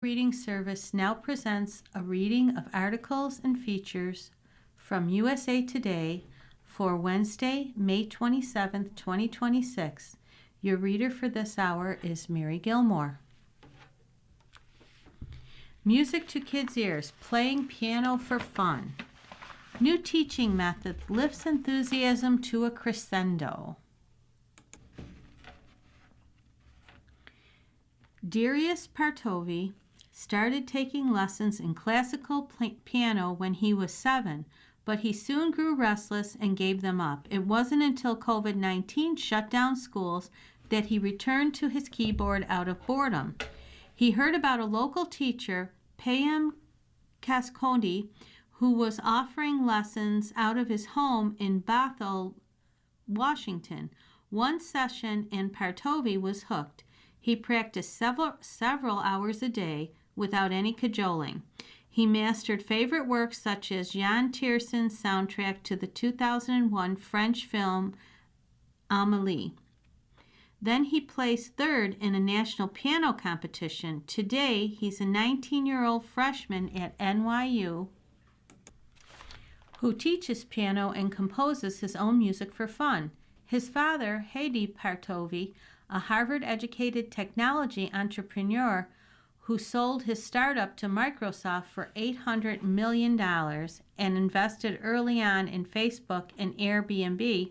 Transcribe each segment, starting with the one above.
Reading Service now presents a reading of articles and features from USA Today for Wednesday, May 27th, 2026. Your reader for this hour is Mary Gilmore. Music to Kids' Ears, Playing Piano for Fun. New teaching method lifts enthusiasm to a crescendo. Darius Partovi started taking lessons in classical piano when he was 7, but he soon grew restless and gave them up. It wasn't until COVID-19 shut down schools that he returned to his keyboard out of boredom. He heard about a local teacher, Payam Kascody, who was offering lessons out of his home in Bothell, Washington. One session and Partovi was hooked. He practiced several hours a day without any cajoling. He mastered favorite works such as Yann Tiersen's soundtrack to the 2001 French film Amélie. Then he placed third in a national piano competition. Today, he's a 19-year-old freshman at NYU who teaches piano and composes his own music for fun. His father, Hedi Partovi, a Harvard-educated technology entrepreneur who sold his startup to Microsoft for $800 million and invested early on in Facebook and Airbnb,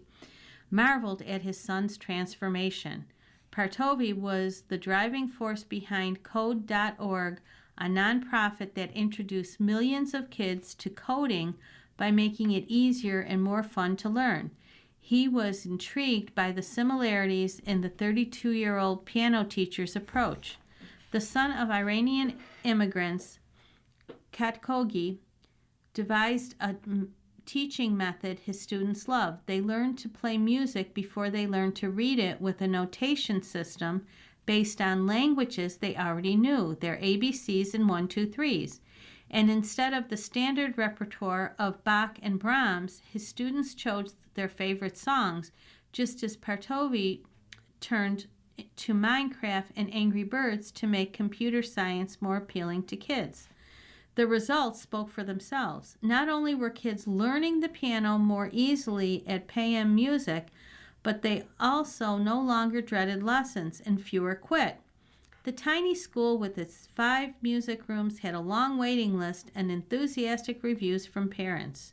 marveled at his son's transformation. Partovi was the driving force behind Code.org, a nonprofit that introduced millions of kids to coding by making it easier and more fun to learn. He was intrigued by the similarities in the 32-year-old piano teacher's approach. The son of Iranian immigrants, Katkogi devised a teaching method his students loved. They learned to play music before they learned to read it with a notation system based on languages they already knew, their ABCs and 1, 2, 3s. And instead of the standard repertoire of Bach and Brahms, his students chose their favorite songs, just as Partovi turned to Minecraft and Angry Birds to make computer science more appealing to kids. The results spoke for themselves. Not only were kids learning the piano more easily at Payam Music, but they also no longer dreaded lessons and fewer quit. The tiny school with its 5 music rooms had a long waiting list and enthusiastic reviews from parents.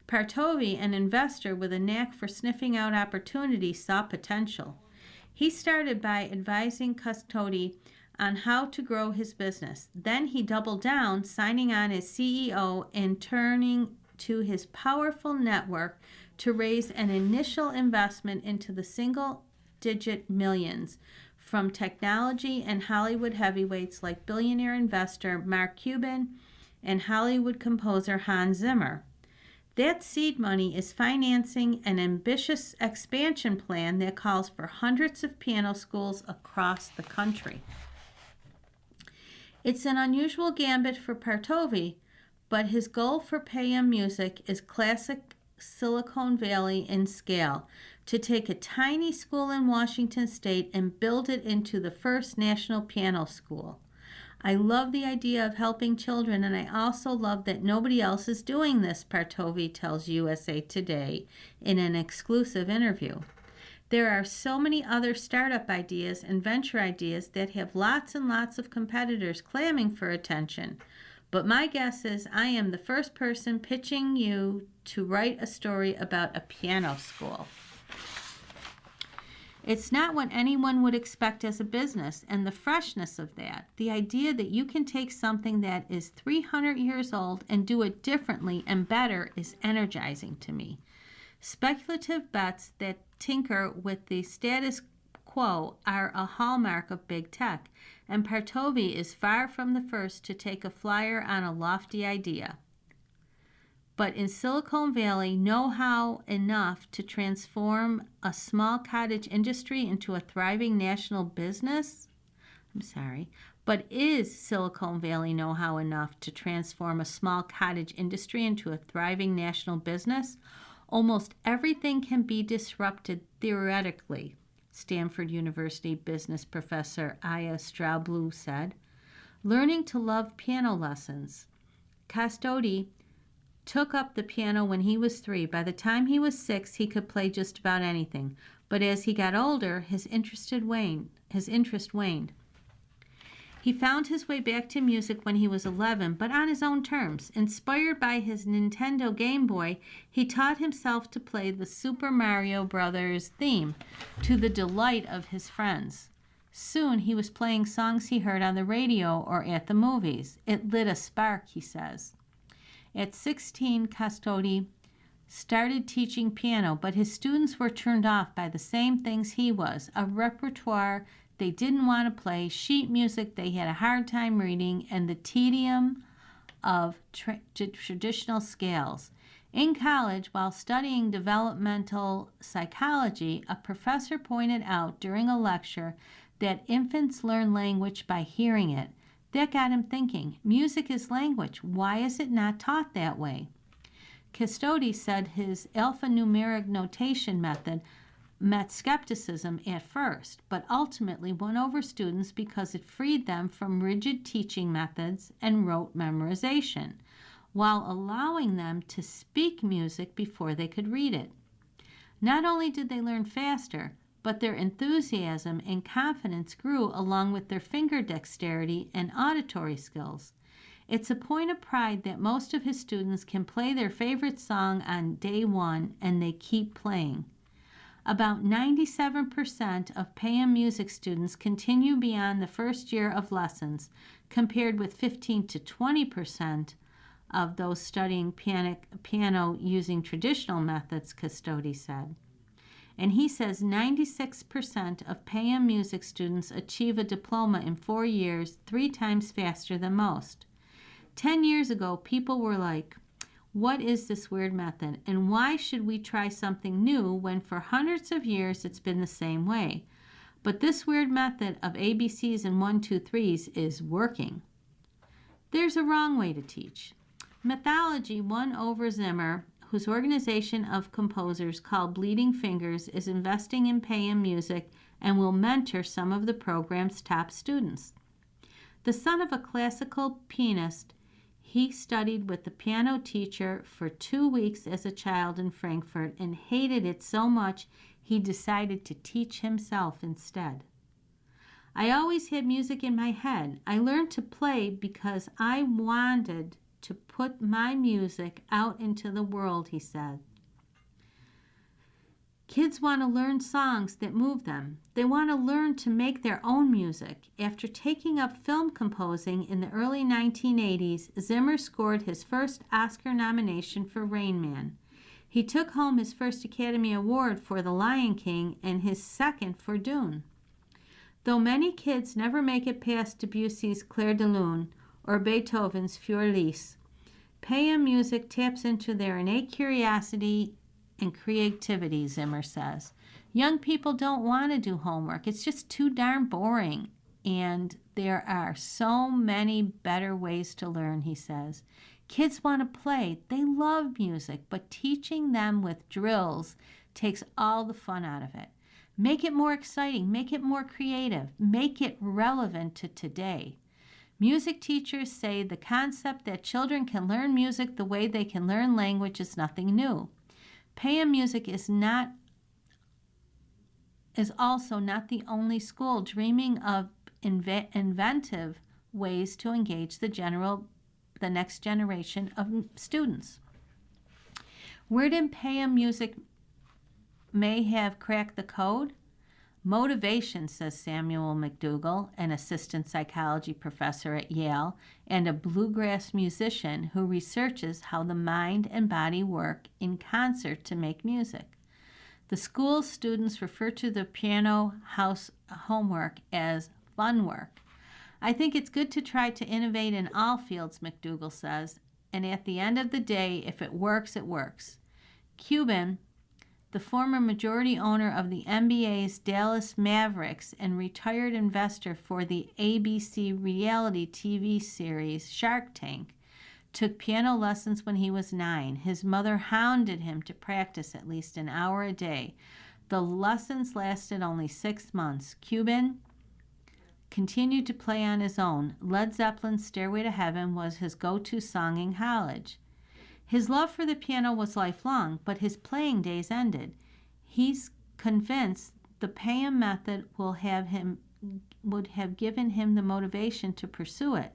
Partovi, an investor with a knack for sniffing out opportunities, saw potential. He started by advising Kascody on how to grow his business. Then he doubled down, signing on as CEO and turning to his powerful network to raise an initial investment into the single-digit millions from technology and Hollywood heavyweights like billionaire investor Mark Cuban and Hollywood composer Hans Zimmer. That seed money is financing an ambitious expansion plan that calls for hundreds of piano schools across the country. It's an unusual gambit for Partovi, but his goal for Payam Music is classic Silicon Valley in scale, to take a tiny school in Washington State and build it into the first national piano school. I love the idea of helping children, and I also love that nobody else is doing this, Partovi tells USA Today in an exclusive interview. There are so many other startup ideas and venture ideas that have lots and lots of competitors clamoring for attention. But my guess is I am the first person pitching you to write a story about a piano school. It's not what anyone would expect as a business, and the freshness of that, the idea that you can take something that is 300 years old and do it differently and better is energizing to me. Speculative bets that tinker with the status quo are a hallmark of big tech, and Partovi is far from the first to take a flyer on a lofty idea. But in Silicon Valley, know-how enough to transform a small cottage industry into a thriving national business? But is Silicon Valley know-how enough to transform a small cottage industry into a thriving national business? Almost everything can be disrupted theoretically, Stanford University business professor Aya Straublu said. Learning to love piano lessons. Castodi took up the piano when he was 3. By the time he was 6, he could play just about anything. But as he got older, his interest waned. He found his way back to music when he was 11, but on his own terms. Inspired by his Nintendo Game Boy, he taught himself to play the Super Mario Bros. Theme to the delight of his friends. Soon he was playing songs he heard on the radio or at the movies. It lit a spark, he says. At 16, Castodi started teaching piano, but his students were turned off by the same things he was: a repertoire they didn't want to play, sheet music they had a hard time reading, and the tedium of traditional scales. In college, while studying developmental psychology, a professor pointed out during a lecture that infants learn language by hearing it. That got him thinking, music is language. Why is it not taught that way? Castodi said his alphanumeric notation method met skepticism at first, but ultimately won over students because it freed them from rigid teaching methods and rote memorization, while allowing them to speak music before they could read it. Not only did they learn faster, but their enthusiasm and confidence grew along with their finger dexterity and auditory skills. It's a point of pride that most of his students can play their favorite song on day 1 and they keep playing. About 97% of Payam music students continue beyond the first year of lessons, compared with 15 to 20% of those studying piano using traditional methods, Castodi said. And he says 96% of Payam music students achieve a diploma in 4 years, 3 times faster than most. 10 years ago, people were like, what is this weird method, and why should we try something new when for hundreds of years it's been the same way? But this weird method of ABCs and 1, 2, 3s is working. There's a wrong way to teach. Mythology won over Zimmer, whose organization of composers called Bleeding Fingers is investing in Payam music and will mentor some of the program's top students. The son of a classical pianist, he studied with the piano teacher for 2 weeks as a child in Frankfurt and hated it so much he decided to teach himself instead. I always had music in my head. I learned to play because I wanted to put my music out into the world, he said. Kids want to learn songs that move them. They want to learn to make their own music. After taking up film composing in the early 1980s, Zimmer scored his first Oscar nomination for Rain Man. He took home his first Academy Award for The Lion King and his second for Dune. Though many kids never make it past Debussy's Clair de Lune or Beethoven's Für Lis, Payam music taps into their innate curiosity and creativity, Zimmer says. Young people don't want to do homework. It's just too darn boring. And there are so many better ways to learn, he says. Kids want to play. They love music, but teaching them with drills takes all the fun out of it. Make it more exciting. Make it more creative. Make it relevant to today. Music teachers say the concept that children can learn music the way they can learn language is nothing new. Payam music is also not the only school dreaming of inventive ways to engage the next generation of students. Where did Payam music may have cracked the code? Motivation, says Samuel McDougall, an assistant psychology professor at Yale and a bluegrass musician who researches how the mind and body work in concert to make music. The school's students refer to the piano house homework as fun work. I think it's good to try to innovate in all fields, McDougall says, and at the end of the day, if it works, it works. Cuban, the former majority owner of the NBA's Dallas Mavericks and retired investor for the ABC reality TV series Shark Tank, took piano lessons when he was 9. His mother hounded him to practice at least an hour a day. The lessons lasted only 6 months. Cuban continued to play on his own. Led Zeppelin's Stairway to Heaven was his go-to song in college. His love for the piano was lifelong, but his playing days ended. He's convinced the Payam method would have given him the motivation to pursue it.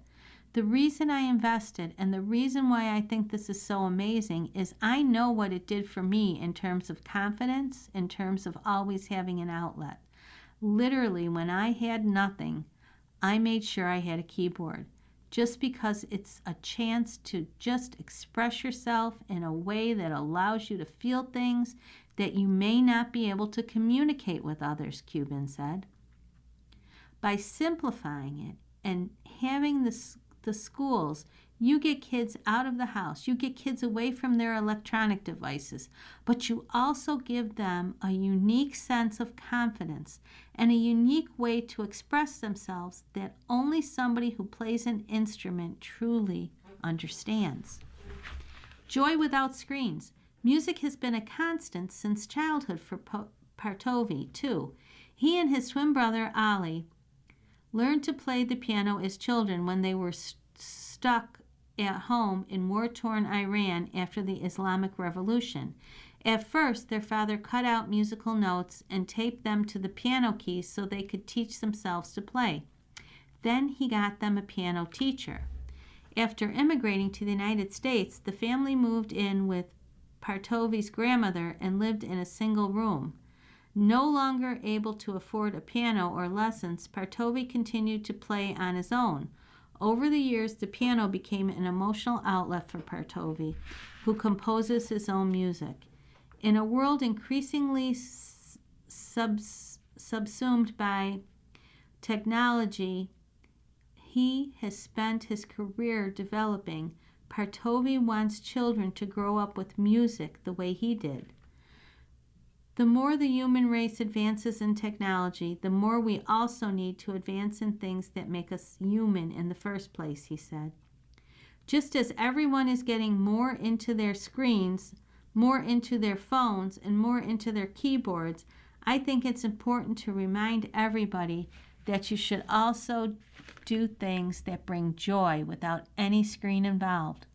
The reason I invested and the reason why I think this is so amazing is I know what it did for me in terms of confidence, in terms of always having an outlet. Literally, when I had nothing, I made sure I had a keyboard, just because it's a chance to just express yourself in a way that allows you to feel things that you may not be able to communicate with others, Cuban said. By simplifying it and having the schools, you get kids out of the house, you get kids away from their electronic devices, but you also give them a unique sense of confidence and a unique way to express themselves that only somebody who plays an instrument truly understands. Joy without screens. Music has been a constant since childhood for Partovi, too. He and his twin brother, Ali, learned to play the piano as children when they were stuck at home in war-torn Iran after the Islamic Revolution. At first, their father cut out musical notes and taped them to the piano keys so they could teach themselves to play. Then he got them a piano teacher. After immigrating to the United States, the family moved in with Partovi's grandmother and lived in a single room. No longer able to afford a piano or lessons, Partovi continued to play on his own. Over the years, the piano became an emotional outlet for Partovi, who composes his own music. In a world increasingly subsumed by technology, he has spent his career developing. Partovi wants children to grow up with music the way he did. The more the human race advances in technology, the more we also need to advance in things that make us human in the first place, he said. Just as everyone is getting more into their screens, more into their phones, and more into their keyboards, I think it's important to remind everybody that you should also do things that bring joy without any screen involved.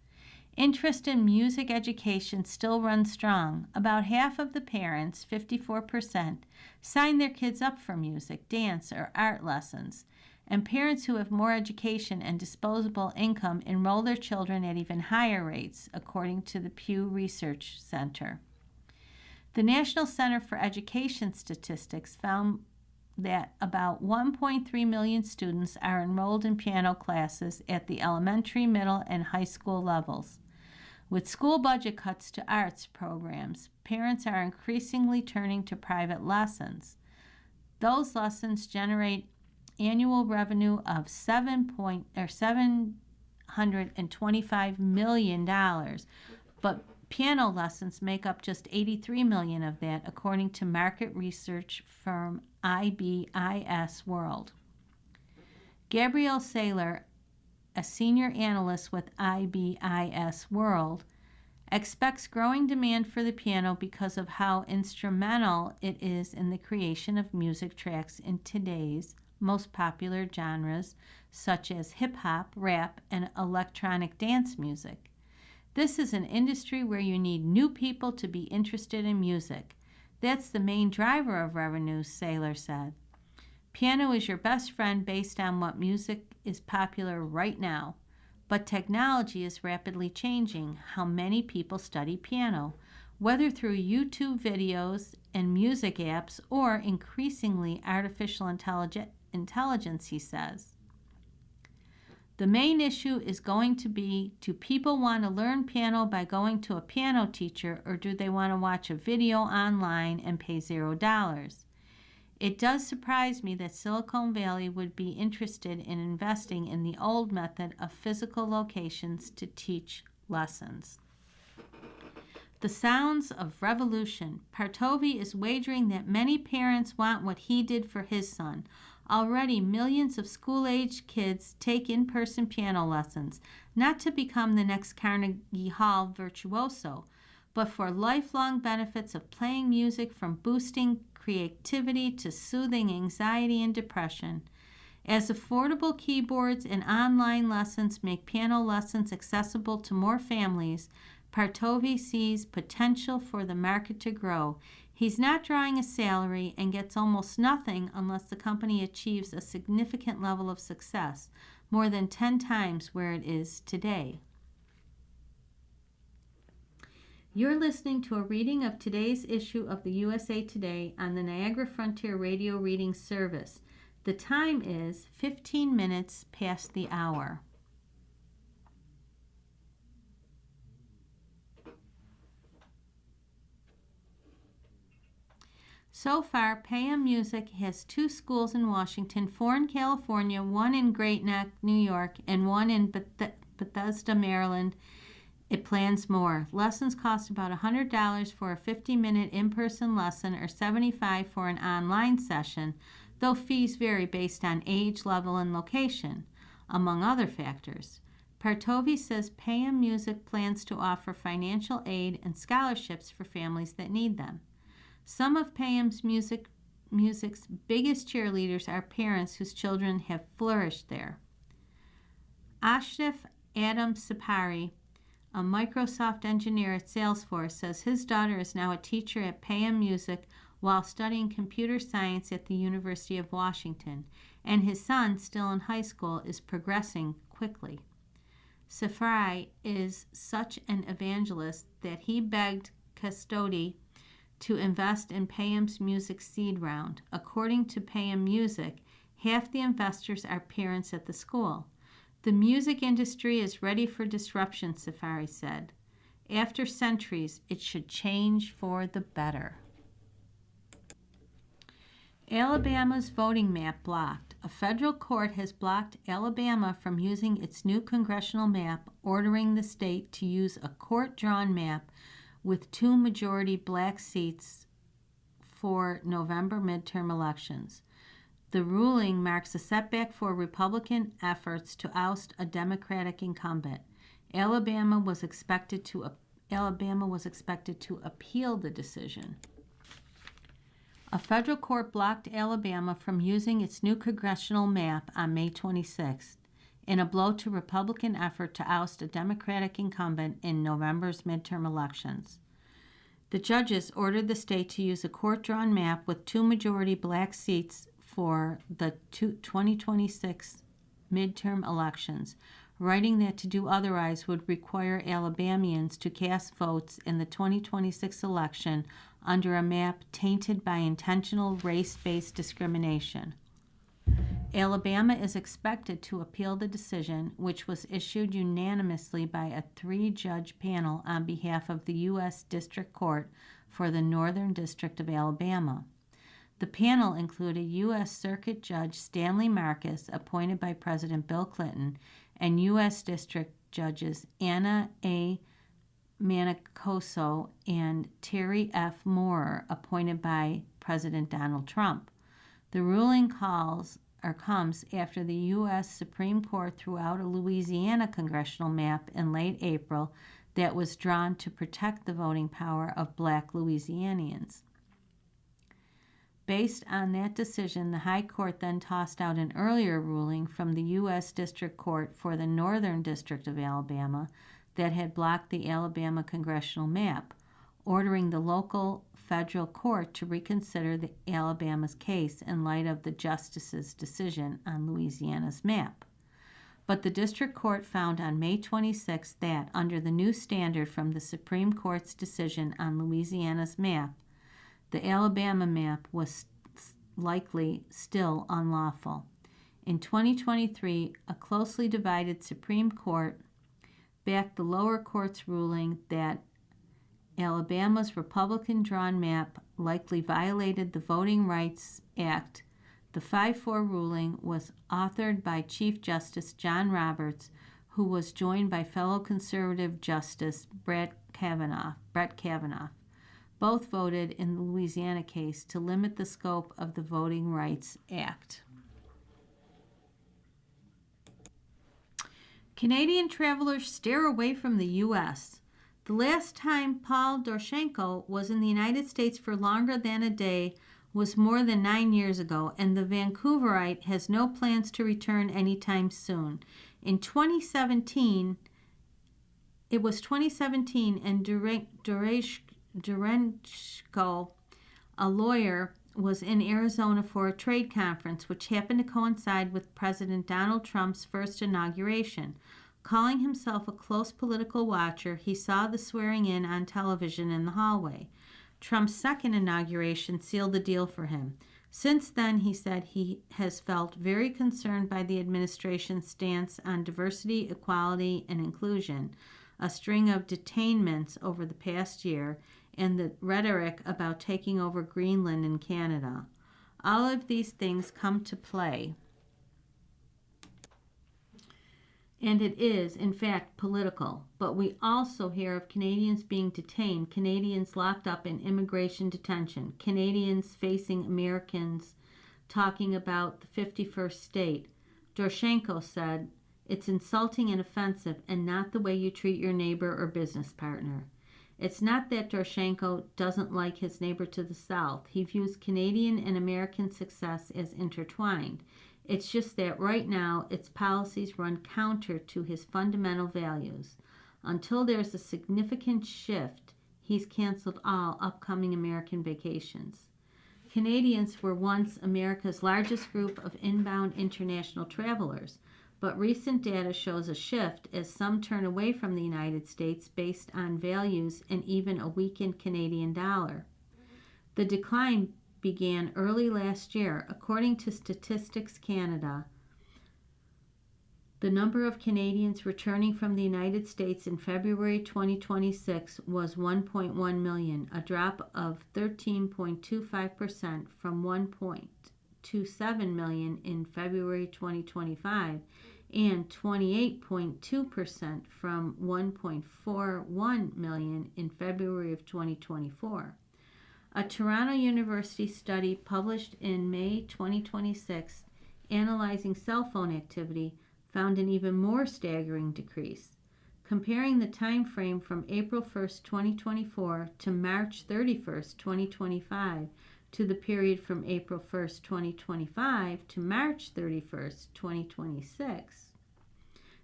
Interest in music education still runs strong. About half of the parents, 54%, sign their kids up for music, dance, or art lessons. And parents who have more education and disposable income enroll their children at even higher rates, according to the Pew Research Center. The National Center for Education Statistics found that about 1.3 million students are enrolled in piano classes at the elementary, middle, and high school levels. With school budget cuts to arts programs, parents are increasingly turning to private lessons. Those lessons generate annual revenue of $725 million, but piano lessons make up just $83 million of that, according to market research firm IBIS World. Gabrielle Saylor, a senior analyst with IBIS World, expects growing demand for the piano because of how instrumental it is in the creation of music tracks in today's most popular genres, such as hip-hop, rap, and electronic dance music. This is an industry where you need new people to be interested in music. That's the main driver of revenue, Saylor said. Piano is your best friend based on what music is popular right now, but technology is rapidly changing how many people study piano, whether through YouTube videos and music apps or increasingly artificial intelligence, he says. The main issue is going to be, do people want to learn piano by going to a piano teacher, or do they want to watch a video online and pay $0? It does surprise me that Silicon Valley would be interested in investing in the old method of physical locations to teach lessons. The sounds of revolution. Partovi is wagering that many parents want what he did for his son. Already, millions of school-aged kids take in-person piano lessons, not to become the next Carnegie Hall virtuoso, but for lifelong benefits of playing music, from boosting creativity to soothing anxiety and depression. As affordable keyboards and online lessons make piano lessons accessible to more families, Partovi sees potential for the market to grow. He's not drawing a salary and gets almost nothing unless the company achieves a significant level of success, more than 10 times where it is today. You're listening to a reading of today's issue of the USA Today on the Niagara Frontier Radio Reading Service. The time is 15 minutes past the hour. So far, Payam Music has 2 schools in Washington, 4 in California, 1 in Great Neck, New York, and 1 in Bethesda, Maryland. It plans more. Lessons cost about $100 for a 50-minute in-person lesson or $75 for an online session, though fees vary based on age, level, and location, among other factors. Partovi says Payam Music plans to offer financial aid and scholarships for families that need them. Some of Payam's music's biggest cheerleaders are parents whose children have flourished there. Ashraf Adam Sapari, a Microsoft engineer at Salesforce, says his daughter is now a teacher at Payam Music while studying computer science at the University of Washington, and his son, still in high school, is progressing quickly. Safari is such an evangelist that he begged Custody to invest in Payam's music seed round. According to Payam Music, half the investors are parents at the school. The music industry is ready for disruption, Safari said. After centuries, it should change for the better. Alabama's voting map blocked. A federal court has blocked Alabama from using its new congressional map, ordering the state to use a court-drawn map with 2 majority black seats for November midterm elections. The ruling marks a setback for Republican efforts to oust a Democratic incumbent. Alabama was expected to appeal the decision. A federal court blocked Alabama from using its new congressional map on May 26th, in a blow to Republican effort to oust a Democratic incumbent in November's midterm elections. The judges ordered the state to use a court-drawn map with 2 majority black seats for the 2026 midterm elections, writing that to do otherwise would require Alabamians to cast votes in the 2026 election under a map tainted by intentional race-based discrimination. Alabama is expected to appeal the decision, which was issued unanimously by a 3-judge panel on behalf of the U.S. District Court for the Northern District of Alabama. The panel included U.S. Circuit Judge Stanley Marcus, appointed by President Bill Clinton, and U.S. District Judges Anna A. Manacoso and Terry F. Moore, appointed by President Donald Trump. The ruling comes after the U.S. Supreme Court threw out a Louisiana congressional map in late April that was drawn to protect the voting power of black Louisianians. Based on that decision, the High Court then tossed out an earlier ruling from the U.S. District Court for the Northern District of Alabama that had blocked the Alabama congressional map, ordering the local federal court to reconsider Alabama's case in light of the justice's decision on Louisiana's map. But the district court found on May 26 that, under the new standard from the Supreme Court's decision on Louisiana's map, the Alabama map was likely still unlawful. In 2023, a closely divided Supreme Court backed the lower court's ruling that Alabama's Republican-drawn map likely violated the Voting Rights Act. The 5-4 ruling was authored by Chief Justice John Roberts, who was joined by fellow conservative Justice Brett Kavanaugh. Both voted in the Louisiana case to limit the scope of the Voting Rights Act. Canadian travelers steer away from the U.S. The last time Paul Doroshenko was in the United States for longer than a day was more than 9 years ago, and the Vancouverite has no plans to return anytime soon. In 2017, it was 2017, and Durenchko, a lawyer, was in Arizona for a trade conference, which happened to coincide with President Donald Trump's first inauguration. Calling himself a close political watcher, he saw the swearing-in on television in the hallway. Trump's second inauguration sealed the deal for him. Since then, he said he has felt very concerned by the administration's stance on diversity, equality, and inclusion, a string of detainments over the past year, and the rhetoric about taking over Greenland and Canada. All of these things come to play. And it is, in fact, political. But we also hear of Canadians being detained, Canadians locked up in immigration detention, Canadians facing Americans talking about the 51st state. Doroshenko said, "It's insulting and offensive and not the way you treat your neighbor or business partner." It's not that Doroshenko doesn't like his neighbor to the south. He views Canadian and American success as intertwined. It's just that right now its policies run counter to his fundamental values. Until there's a significant shift, he's canceled all upcoming American vacations. Canadians were once America's largest group of inbound international travelers, but recent data shows a shift as some turn away from the United States based on values and even a weakened Canadian dollar. The decline began early last year. According to Statistics Canada, the number of Canadians returning from the United States in February 2026 was 1.1 million, a drop of 13.25% from 1.27 million in February 2025 and 28.2% from 1.41 million in February of 2024. A Toronto University study published in May 2026 analyzing cell phone activity found an even more staggering decrease. Comparing the time frame from April 1st, 2024 to March 31st, 2025 to the period from April 1st, 2025 to March 31st, 2026,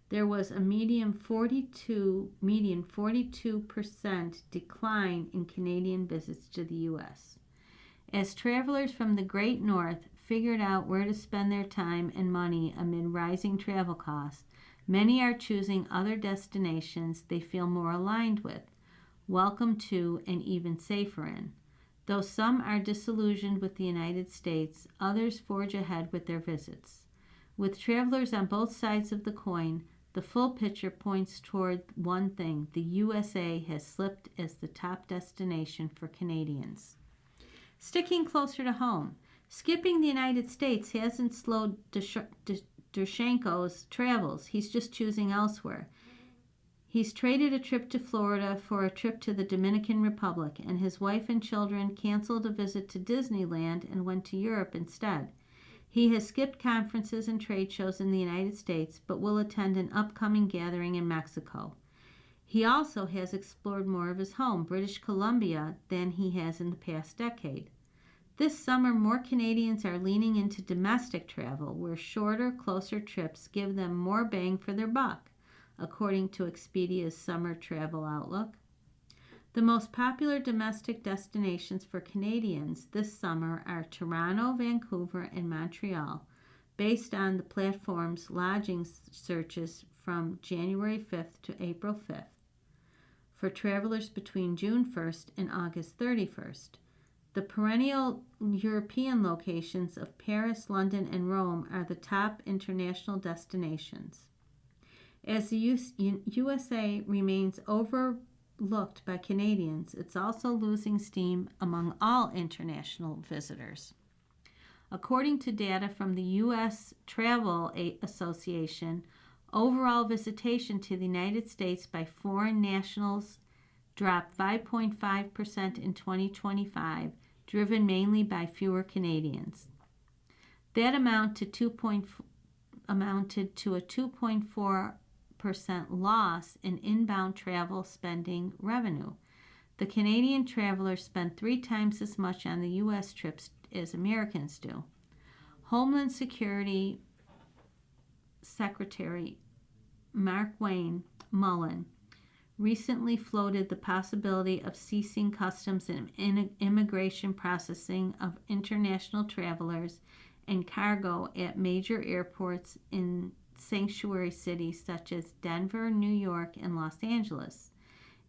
there was a median 42% decline in Canadian visits to the U.S. As travelers from the Great North figured out where to spend their time and money amid rising travel costs, many are choosing other destinations they feel more aligned with, welcome to, and even safer in. Though some are disillusioned with the United States, others forge ahead with their visits. With travelers on both sides of the coin, the full picture points toward one thing: the USA has slipped as the top destination for Canadians. Sticking closer to home, skipping the United States hasn't slowed Doroshenko's travels. He's just choosing elsewhere. He's traded a trip to Florida for a trip to the Dominican Republic, and his wife and children canceled a visit to Disneyland and went to Europe instead. He has skipped conferences and trade shows in the United States, but will attend an upcoming gathering in Mexico. He also has explored more of his home, British Columbia, than he has in the past decade. This summer, more Canadians are leaning into domestic travel, where shorter, closer trips give them more bang for their buck, according to Expedia's Summer Travel Outlook. The most popular domestic destinations for Canadians this summer are Toronto, Vancouver, and Montreal, based on the platform's lodging searches from January 5th to April 5th. For travelers between June 1st and August 31st, the perennial European locations of Paris, London, and Rome are the top international destinations. As the USA remains overlooked by Canadians, it's also losing steam among all international visitors. According to data from the U.S. Travel Association, overall visitation to the United States by foreign nationals dropped 5.5% in 2025, driven mainly by fewer Canadians. That amounted to a 2.4% loss in inbound travel spending revenue. The Canadian traveler spent 3 times as much on the U.S. trips as Americans do. Homeland Security Secretary Markwayne Mullin recently floated the possibility of ceasing customs and immigration processing of international travelers and cargo at major airports in sanctuary cities such as Denver, New York, and Los Angeles,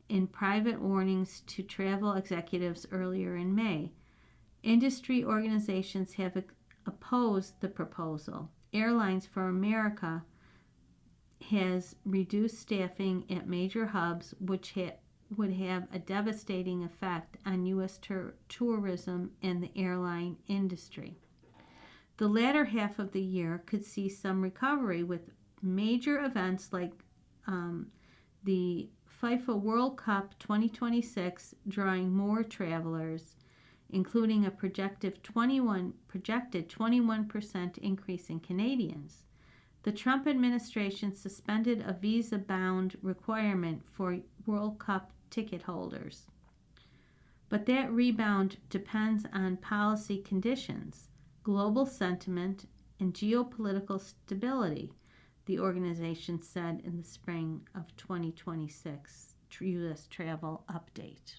in private warnings to travel executives earlier in May. Industry organizations have opposed the proposal. Airlines for America has reduced staffing at major hubs, which would have a devastating effect on U.S. tourism and the airline industry. The latter half of the year could see some recovery with major events like the FIFA World Cup 2026 drawing more travelers, including a projected 21% increase in Canadians. The Trump administration suspended a visa-bound requirement for World Cup ticket holders. But that rebound depends on policy conditions, global sentiment, and geopolitical stability, the organization said in the spring of 2026 U.S. travel update.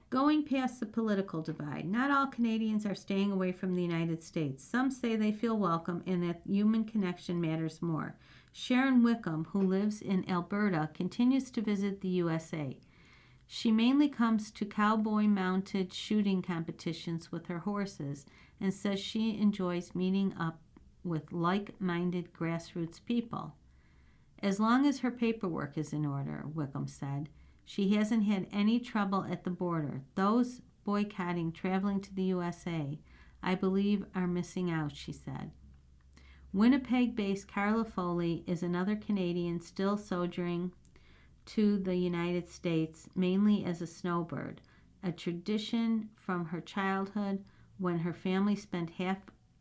Going past the political divide, not all Canadians are staying away from the United States. Some say they feel welcome and that human connection matters more. Sharon Wickham, who lives in Alberta, continues to visit the USA. She mainly comes to cowboy-mounted shooting competitions with her horses and says she enjoys meeting up with like-minded grassroots people. As long as her paperwork is in order, Wickham said, she hasn't had any trouble at the border. Those boycotting traveling to the USA, I believe, are missing out, she said. Winnipeg-based Carla Foley is another Canadian still sojourning to the United States, mainly as a snowbird, a tradition from her childhood when her family spent half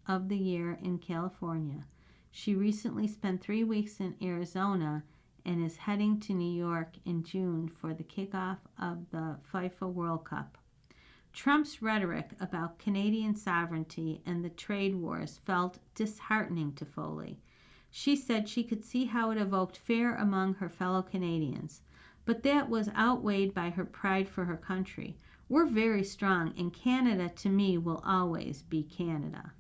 of the year in California. She recently spent 3 weeks in Arizona and is heading to New York in June for the kickoff of the FIFA World Cup. Trump's rhetoric about Canadian sovereignty and the trade wars felt disheartening to Foley. She said she could see how it evoked fear among her fellow Canadians, but that was outweighed by her pride for her country. We're very strong, and Canada, to me, will always be Canada.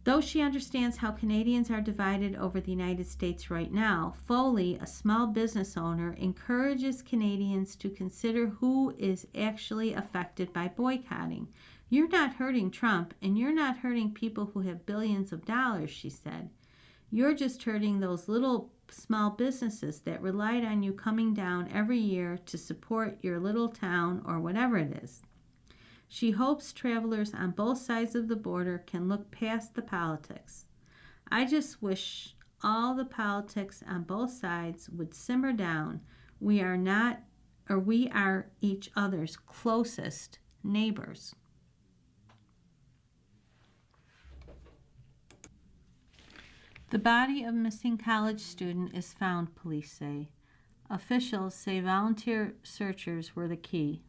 Though she understands how Canadians are divided over the United States right now, Foley, a small business owner, encourages Canadians to consider who is actually affected by boycotting. You're not hurting Trump, and you're not hurting people who have billions of dollars, she said. You're just hurting those little small businesses that relied on you coming down every year to support your little town or whatever it is. She hopes travelers on both sides of the border can look past the politics. I just wish all the politics on both sides would simmer down. We are each other's closest neighbors. The body of missing college student is found, police say. Officials say volunteer searchers were the key.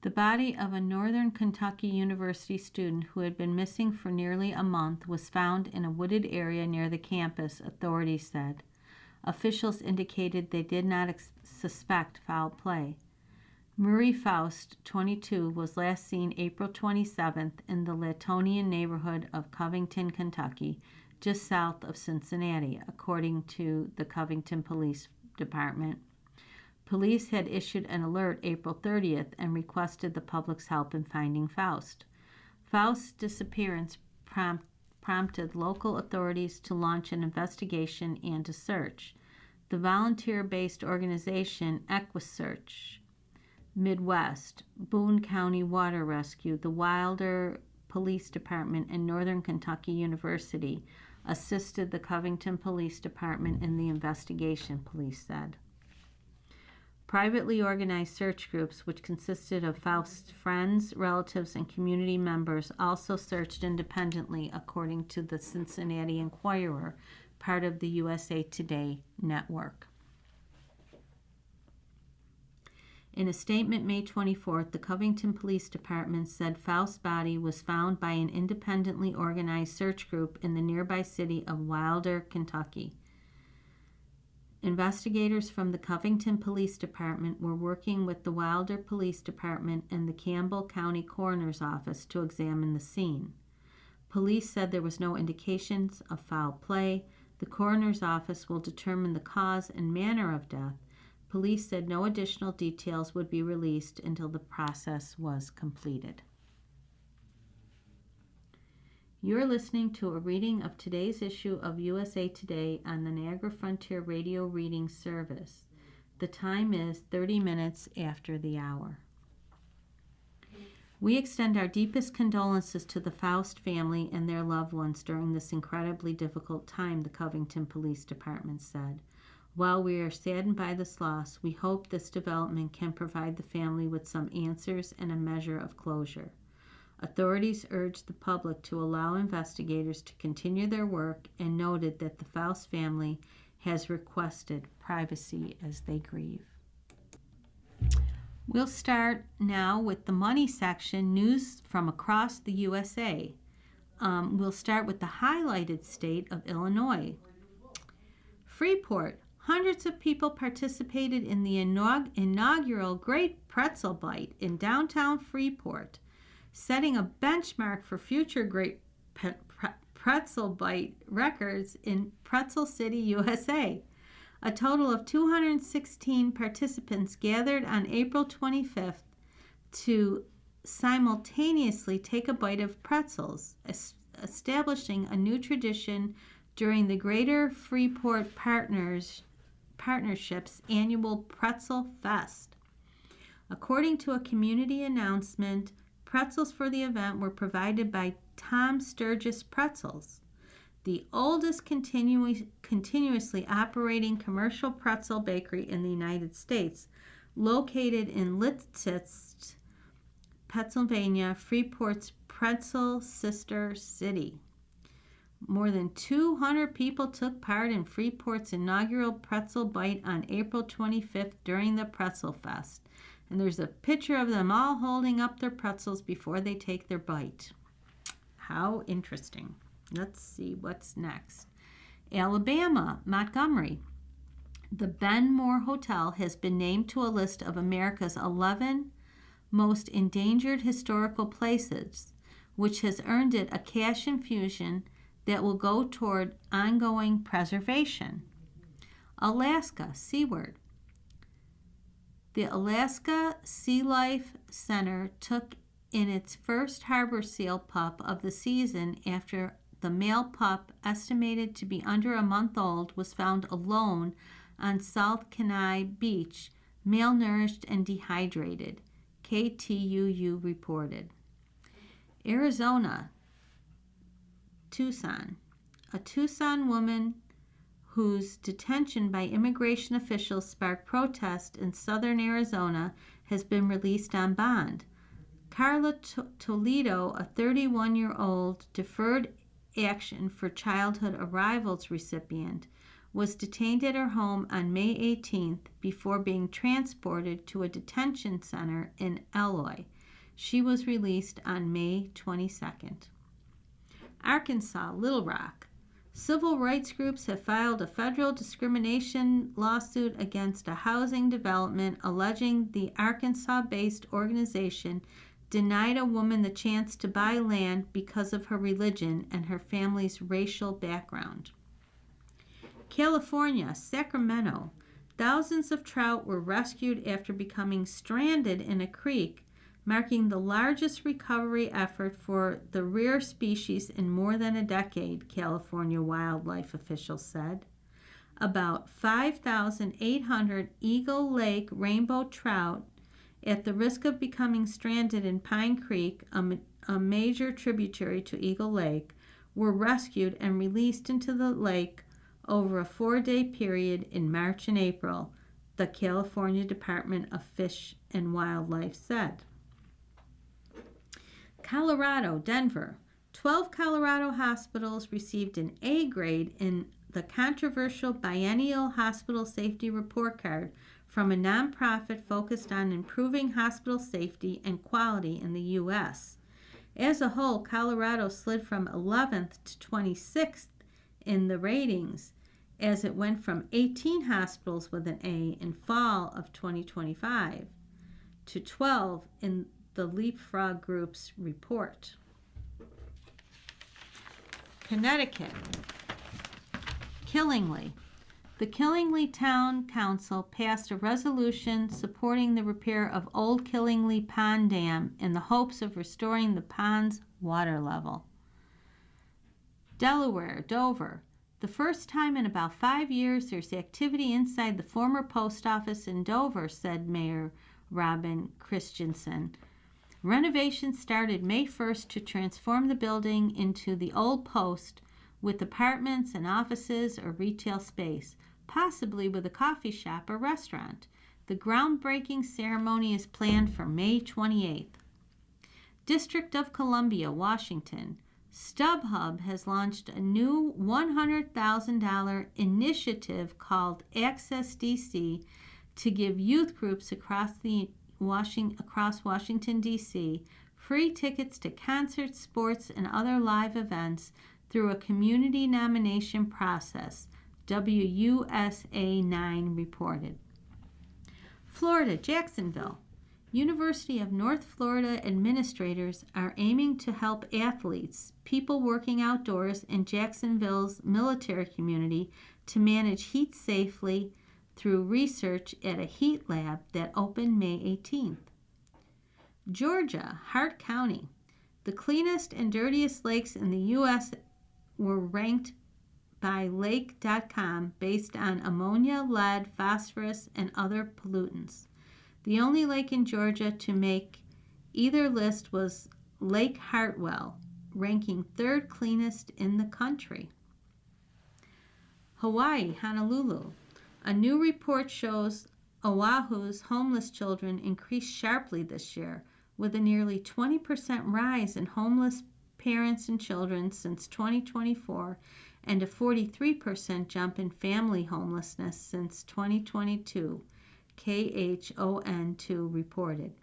The body of a Northern Kentucky University student who had been missing for nearly a month was found in a wooded area near the campus, authorities said. Officials indicated they did not suspect foul play. Murray Faust, 22, was last seen April 27th in the Latonian neighborhood of Covington, Kentucky, just south of Cincinnati, according to the Covington Police Department. Police had issued an alert April 30th and requested the public's help in finding Faust. Faust's disappearance prompted local authorities to launch an investigation and a search. The volunteer-based organization EquiSearch Midwest, Boone County Water Rescue, the Wilder Police Department, and Northern Kentucky University assisted the Covington Police Department in the investigation, police said. Privately organized search groups, which consisted of Faust's friends, relatives, and community members, also searched independently, according to the Cincinnati Enquirer, part of the USA Today network. In a statement May 24th, the Covington Police Department said Faust's body was found by an independently organized search group in the nearby city of Wilder, Kentucky. Investigators from the Covington Police Department were working with the Wilder Police Department and the Campbell County Coroner's Office to examine the scene. Police said there was no indications of foul play. The Coroner's Office will determine the cause and manner of death. Police said no additional details would be released until the process was completed. You're listening to a reading of today's issue of USA Today on the Niagara Frontier Radio Reading Service. The time is 30 minutes after the hour. We extend our deepest condolences to the Faust family and their loved ones during this incredibly difficult time, the Covington Police Department said. While we are saddened by this loss, we hope this development can provide the family with some answers and a measure of closure. Authorities urged the public to allow investigators to continue their work and noted that the Faust family has requested privacy as they grieve. We'll start now with the money section, news from across the USA. We'll start with the highlighted state of Illinois. Freeport. Hundreds of people participated in the inaugural Great Pretzel Bite in downtown Freeport, setting a benchmark for future Great Pretzel Bite records in Pretzel City, USA. A total of 216 participants gathered on April 25th to simultaneously take a bite of pretzels, establishing a new tradition during the Greater Freeport Partnership's annual Pretzel Fest. According to a community announcement, pretzels for the event were provided by Tom Sturgis Pretzels, the oldest continuously operating commercial pretzel bakery in the United States, located in Lititz, Pennsylvania, Freeport's pretzel sister city. More than 200 people took part in Freeport's inaugural Pretzel Bite on April 25th during the Pretzel Fest. And there's a picture of them all holding up their pretzels before they take their bite. How interesting. Let's see what's next. Alabama, Montgomery. The Ben Moore Hotel has been named to a list of America's 11 most endangered historical places, which has earned it a cash infusion that will go toward ongoing preservation. Alaska, Seaward. The Alaska Sea Life Center took in its first harbor seal pup of the season after the male pup, estimated to be under a month old, was found alone on South Kenai Beach, malnourished and dehydrated, KTUU reported. Arizona, Tucson. A Tucson woman whose detention by immigration officials sparked protest in southern Arizona has been released on bond. Carla Toledo, a 31-year-old deferred action for childhood arrivals recipient, was detained at her home on May 18th before being transported to a detention center in Eloy. She was released on May 22nd. Arkansas, Little Rock. Civil rights groups have filed a federal discrimination lawsuit against a housing development alleging the Arkansas-based organization denied a woman the chance to buy land because of her religion and her family's racial background. California, Sacramento. Thousands of trout were rescued after becoming stranded in a creek, marking the largest recovery effort for the rare species in more than a decade, California wildlife officials said. About 5,800 Eagle Lake rainbow trout, at the risk of becoming stranded in Pine Creek, a major tributary to Eagle Lake, were rescued and released into the lake over a 4-day period in March and April, the California Department of Fish and Wildlife said. Colorado, Denver. 12 Colorado hospitals received an A grade in the controversial biennial hospital safety report card from a nonprofit focused on improving hospital safety and quality in the U.S. As a whole, Colorado slid from 11th to 26th in the ratings as it went from 18 hospitals with an A in fall of 2025 to 12 in the Leapfrog Group's report. Connecticut. Killingly. The Killingly Town Council passed a resolution supporting the repair of Old Killingly Pond Dam in the hopes of restoring the pond's water level. Delaware, Dover. The first time in about 5 years there's activity inside the former post office in Dover, said Mayor Robin Christensen. Renovation started May 1st to transform the building into the old post with apartments and offices or retail space, possibly with a coffee shop or restaurant. The groundbreaking ceremony is planned for May 28th. District of Columbia, Washington. StubHub has launched a new $100,000 initiative called Access DC to give youth groups across Washington, D.C. free tickets to concerts, sports, and other live events through a community nomination process, WUSA 9 reported. Florida, Jacksonville. University of North Florida administrators are aiming to help athletes, people working outdoors, in Jacksonville's military community to manage heat safely through research at a heat lab that opened May 18th. Georgia, Hart County. The cleanest and dirtiest lakes in the U.S. were ranked by Lake.com based on ammonia, lead, phosphorus, and other pollutants. The only lake in Georgia to make either list was Lake Hartwell, ranking third cleanest in the country. Hawaii, Honolulu. A new report shows Oahu's homeless children increased sharply this year, with a nearly 20% rise in homeless parents and children since 2024 and a 43% jump in family homelessness since 2022, KHON2 reported.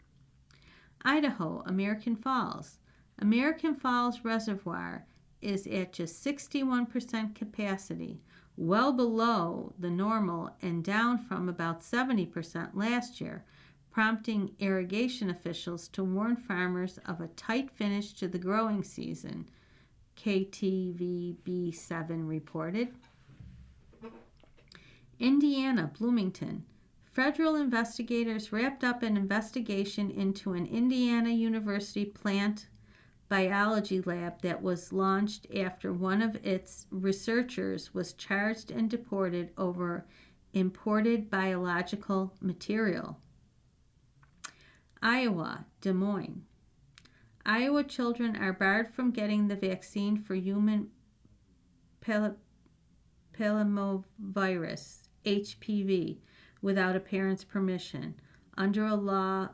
Idaho, American Falls. American Falls Reservoir is at just 61% capacity, well below the normal and down from about 70% last year, prompting irrigation officials to warn farmers of a tight finish to the growing season, KTVB7 reported. Indiana, Bloomington. Federal investigators wrapped up an investigation into an Indiana University plant biology lab that was launched after one of its researchers was charged and deported over imported biological material. Iowa, Des Moines. Iowa children are barred from getting the vaccine for human papillomavirus, HPV, without a parent's permission, under a law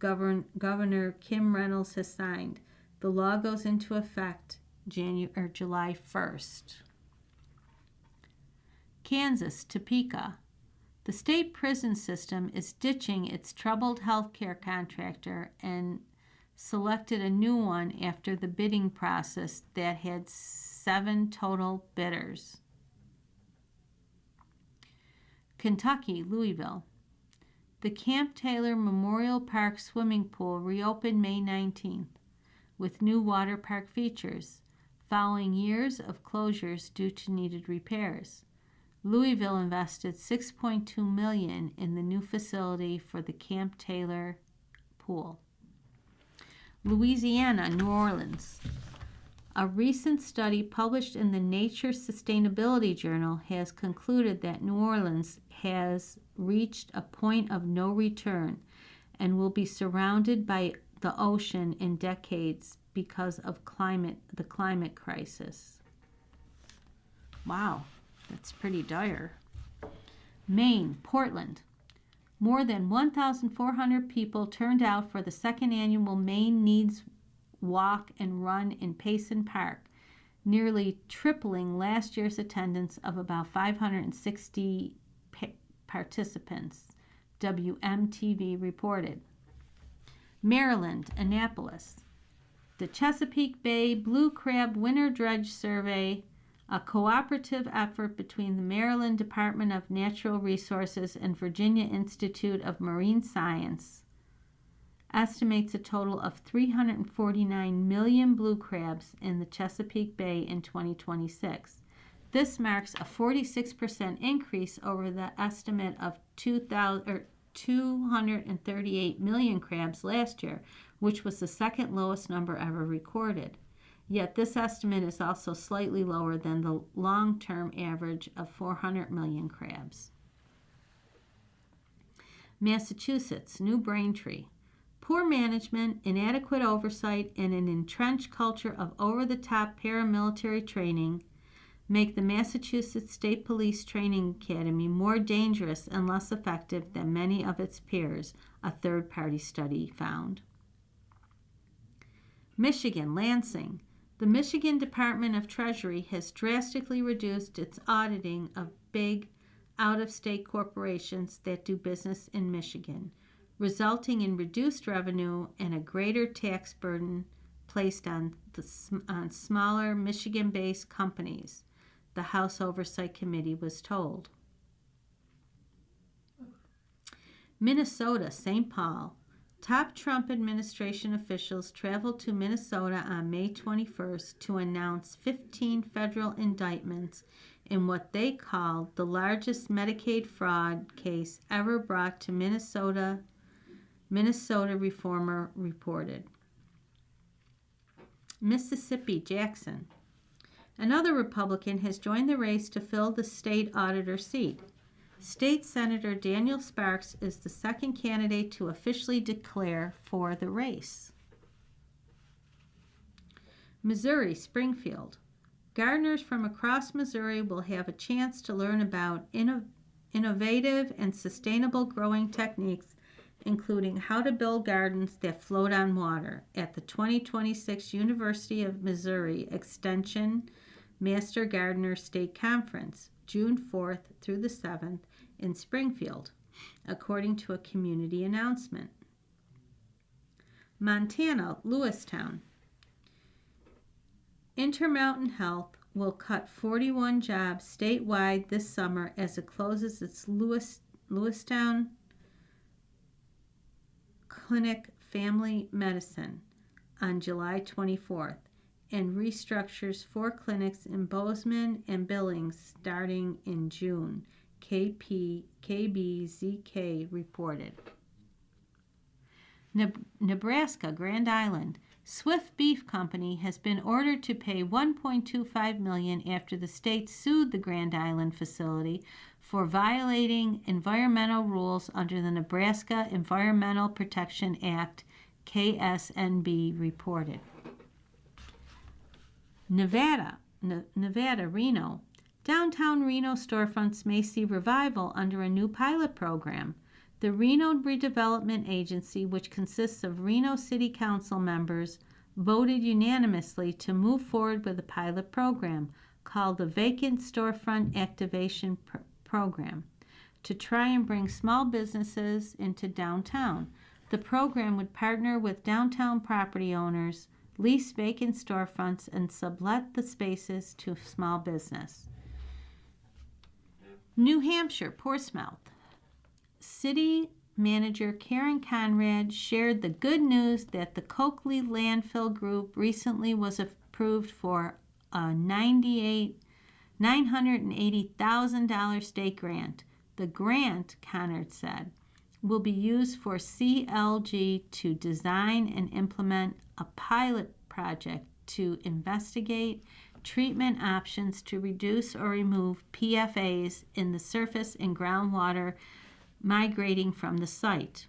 Governor Kim Reynolds has signed. The law goes into effect July 1st. Kansas, Topeka. The state prison system is ditching its troubled healthcare contractor and selected a new one after the bidding process that had 7 total bidders. Kentucky, Louisville. The Camp Taylor Memorial Park swimming pool reopened May 19th with new water park features, following years of closures due to needed repairs. Louisville invested $6.2 million in the new facility for the Camp Taylor pool. Louisiana, New Orleans. A recent study published in the Nature Sustainability Journal has concluded that New Orleans has reached a point of no return and will be surrounded by the ocean in decades because of the climate crisis. Wow, that's pretty dire. Maine, Portland. More than 1,400 people turned out for the second annual Maine Needs Walk and Run in Payson Park, nearly tripling last year's attendance of about 560 participants. WMTV reported. Maryland, Annapolis. The Chesapeake Bay Blue Crab Winter Dredge Survey, a cooperative effort between the Maryland Department of Natural Resources and Virginia Institute of Marine Science, estimates a total of 349 million blue crabs in the Chesapeake Bay in 2026. This marks a 46% increase over the estimate of 238 million crabs last year, which was the second lowest number ever recorded. Yet this estimate is also slightly lower than the long-term average of 400 million crabs. Massachusetts, New Braintree. Poor management, inadequate oversight, and an entrenched culture of over-the-top paramilitary training make the Massachusetts State Police Training Academy more dangerous and less effective than many of its peers, a third-party study found. Michigan, Lansing. The Michigan Department of Treasury has drastically reduced its auditing of big, out-of-state corporations that do business in Michigan, resulting in reduced revenue and a greater tax burden placed on smaller Michigan-based companies, the House Oversight Committee was told. Minnesota, St. Paul. Top Trump administration officials traveled to Minnesota on May 21st to announce 15 federal indictments in what they called the largest Medicaid fraud case ever brought to Minnesota, Reformer reported. Mississippi, Jackson. Another Republican has joined the race to fill the state auditor seat. State Senator Daniel Sparks is the second candidate to officially declare for the race. Missouri, Springfield. Gardeners from across Missouri will have a chance to learn about innovative and sustainable growing techniques, including how to build gardens that float on water, at the 2026 University of Missouri Extension Master Gardener State Conference, June 4th through the 7th in Springfield, according to a community announcement. Montana, Lewistown. Intermountain Health will cut 41 jobs statewide this summer as it closes its Lewistown Clinic Family Medicine on July 24th and restructures 4 clinics in Bozeman and Billings starting in June, KBZK reported. Nebraska, Grand Island. Swift Beef Company has been ordered to pay $1.25 million after the state sued the Grand Island facility for violating environmental rules under the Nebraska Environmental Protection Act, KSNB reported. Nevada, Reno. Downtown Reno storefronts may see revival under a new pilot program. The Reno Redevelopment Agency, which consists of Reno City Council members, voted unanimously to move forward with a pilot program called the Vacant Storefront Activation Program to try and bring small businesses into downtown. The program would partner with downtown property owners, lease vacant storefronts, and sublet the spaces to small business. New Hampshire, Portsmouth. City Manager Karen Conrad shared the good news that the Coakley Landfill Group recently was approved for a $980,000 state grant. The grant, Conrad said, will be used for CLG to design and implement a pilot project to investigate treatment options to reduce or remove PFAS in the surface and groundwater migrating from the site.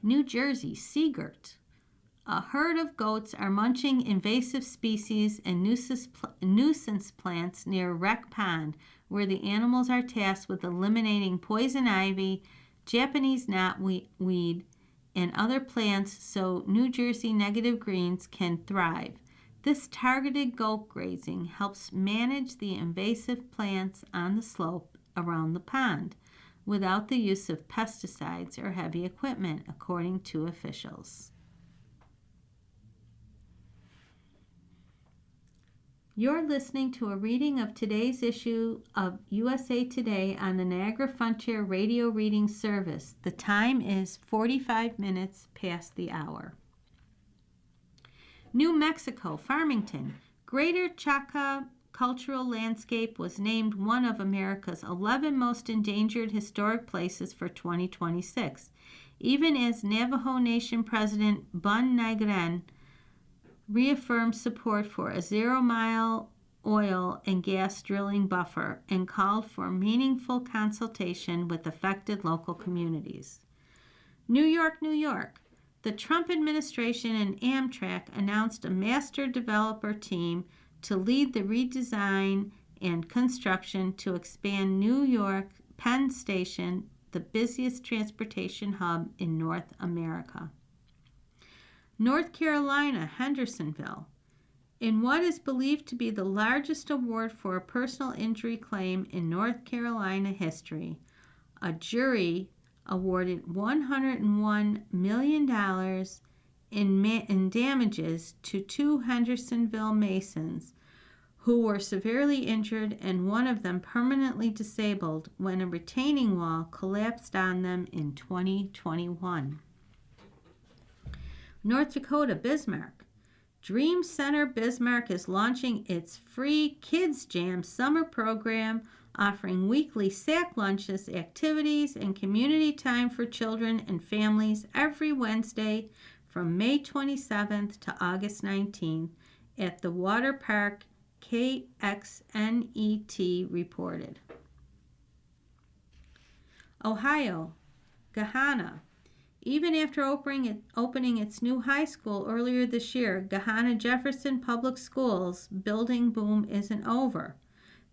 New Jersey, Seagirt. A herd of goats are munching invasive species and nuisance plants near Wreck Pond, where the animals are tasked with eliminating poison ivy, Japanese knotweed, and other plants so New Jersey negative greens can thrive. This targeted goat grazing helps manage the invasive plants on the slope around the pond. without the use of pesticides or heavy equipment, according to officials. You're listening to a reading of today's issue of USA Today on the Niagara Frontier Radio Reading Service. The time is 45 minutes past the hour. New Mexico, Farmington. Greater Chaca Cultural Landscape was named one of America's 11 most endangered historic places for 2026, even as Navajo Nation President Bun Nagren reaffirmed support for a zero-mile oil and gas drilling buffer and called for meaningful consultation with affected local communities. New York, New York. The Trump administration and Amtrak announced a master developer team to lead the redesign and construction to expand New York Penn Station, the busiest transportation hub in North America. North Carolina, Hendersonville. In what is believed to be the largest award for a personal injury claim in North Carolina history, a jury awarded $101 million in damages to two Hendersonville Masons who were severely injured and one of them permanently disabled when a retaining wall collapsed on them in 2021. North Dakota, Bismarck. Dream Center Bismarck is launching its free Kids Jam summer program, offering weekly sack lunches, activities, and community time for children and families every Wednesday from May 27th to August 19th at the water park, KXNET reported. Ohio, Gahanna. Even after opening its new high school earlier this year, Gahanna Jefferson Public Schools building boom isn't over.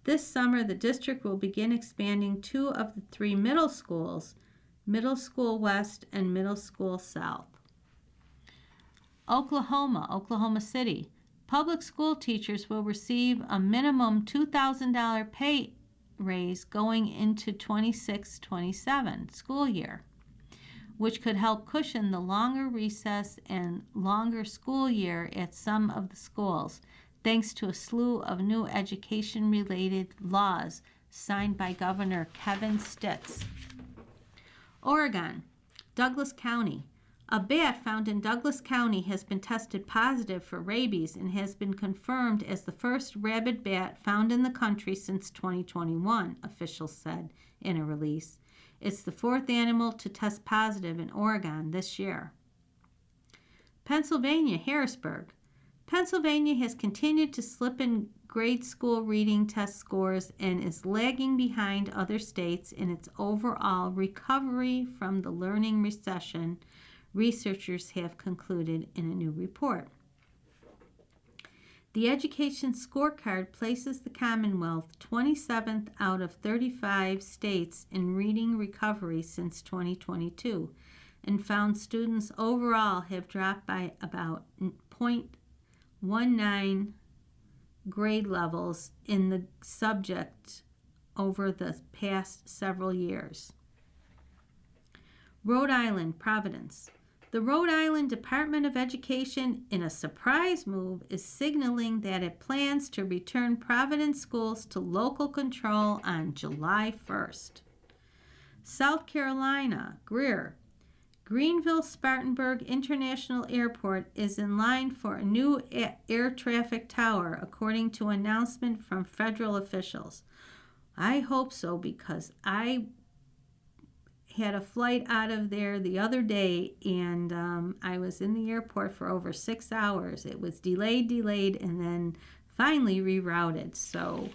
This summer, the district will begin expanding two of the three middle schools, Middle School West and Middle School South. Oklahoma City. Public school teachers will receive a minimum $2,000 pay raise going into 26-27 school year, which could help cushion the longer recess and longer school year at some of the schools, thanks to a slew of new education-related laws signed by Governor Kevin Stitt. Oregon, Douglas County. A bat found in Douglas County has been tested positive for rabies and has been confirmed as the first rabid bat found in the country since 2021, officials said in a release. It's the fourth animal to test positive in Oregon this year. Pennsylvania, Harrisburg. Pennsylvania has continued to slip in grade school reading test scores and is lagging behind other states in its overall recovery from the learning recession, researchers have concluded in a new report. The Education Scorecard places the Commonwealth 27th out of 35 states in reading recovery since 2022 and found students overall have dropped by about 0.19 grade levels in the subject over the past several years. Rhode Island, Providence. The Rhode Island Department of Education, in a surprise move, is signaling that it plans to return Providence schools to local control on July 1st. South Carolina, Greer. Greenville-Spartanburg International Airport is in line for a new air traffic tower, according to an announcement from federal officials. I hope so, because I had a flight out of there the other day, and I was in the airport for over 6 hours. It was delayed, and then finally rerouted. So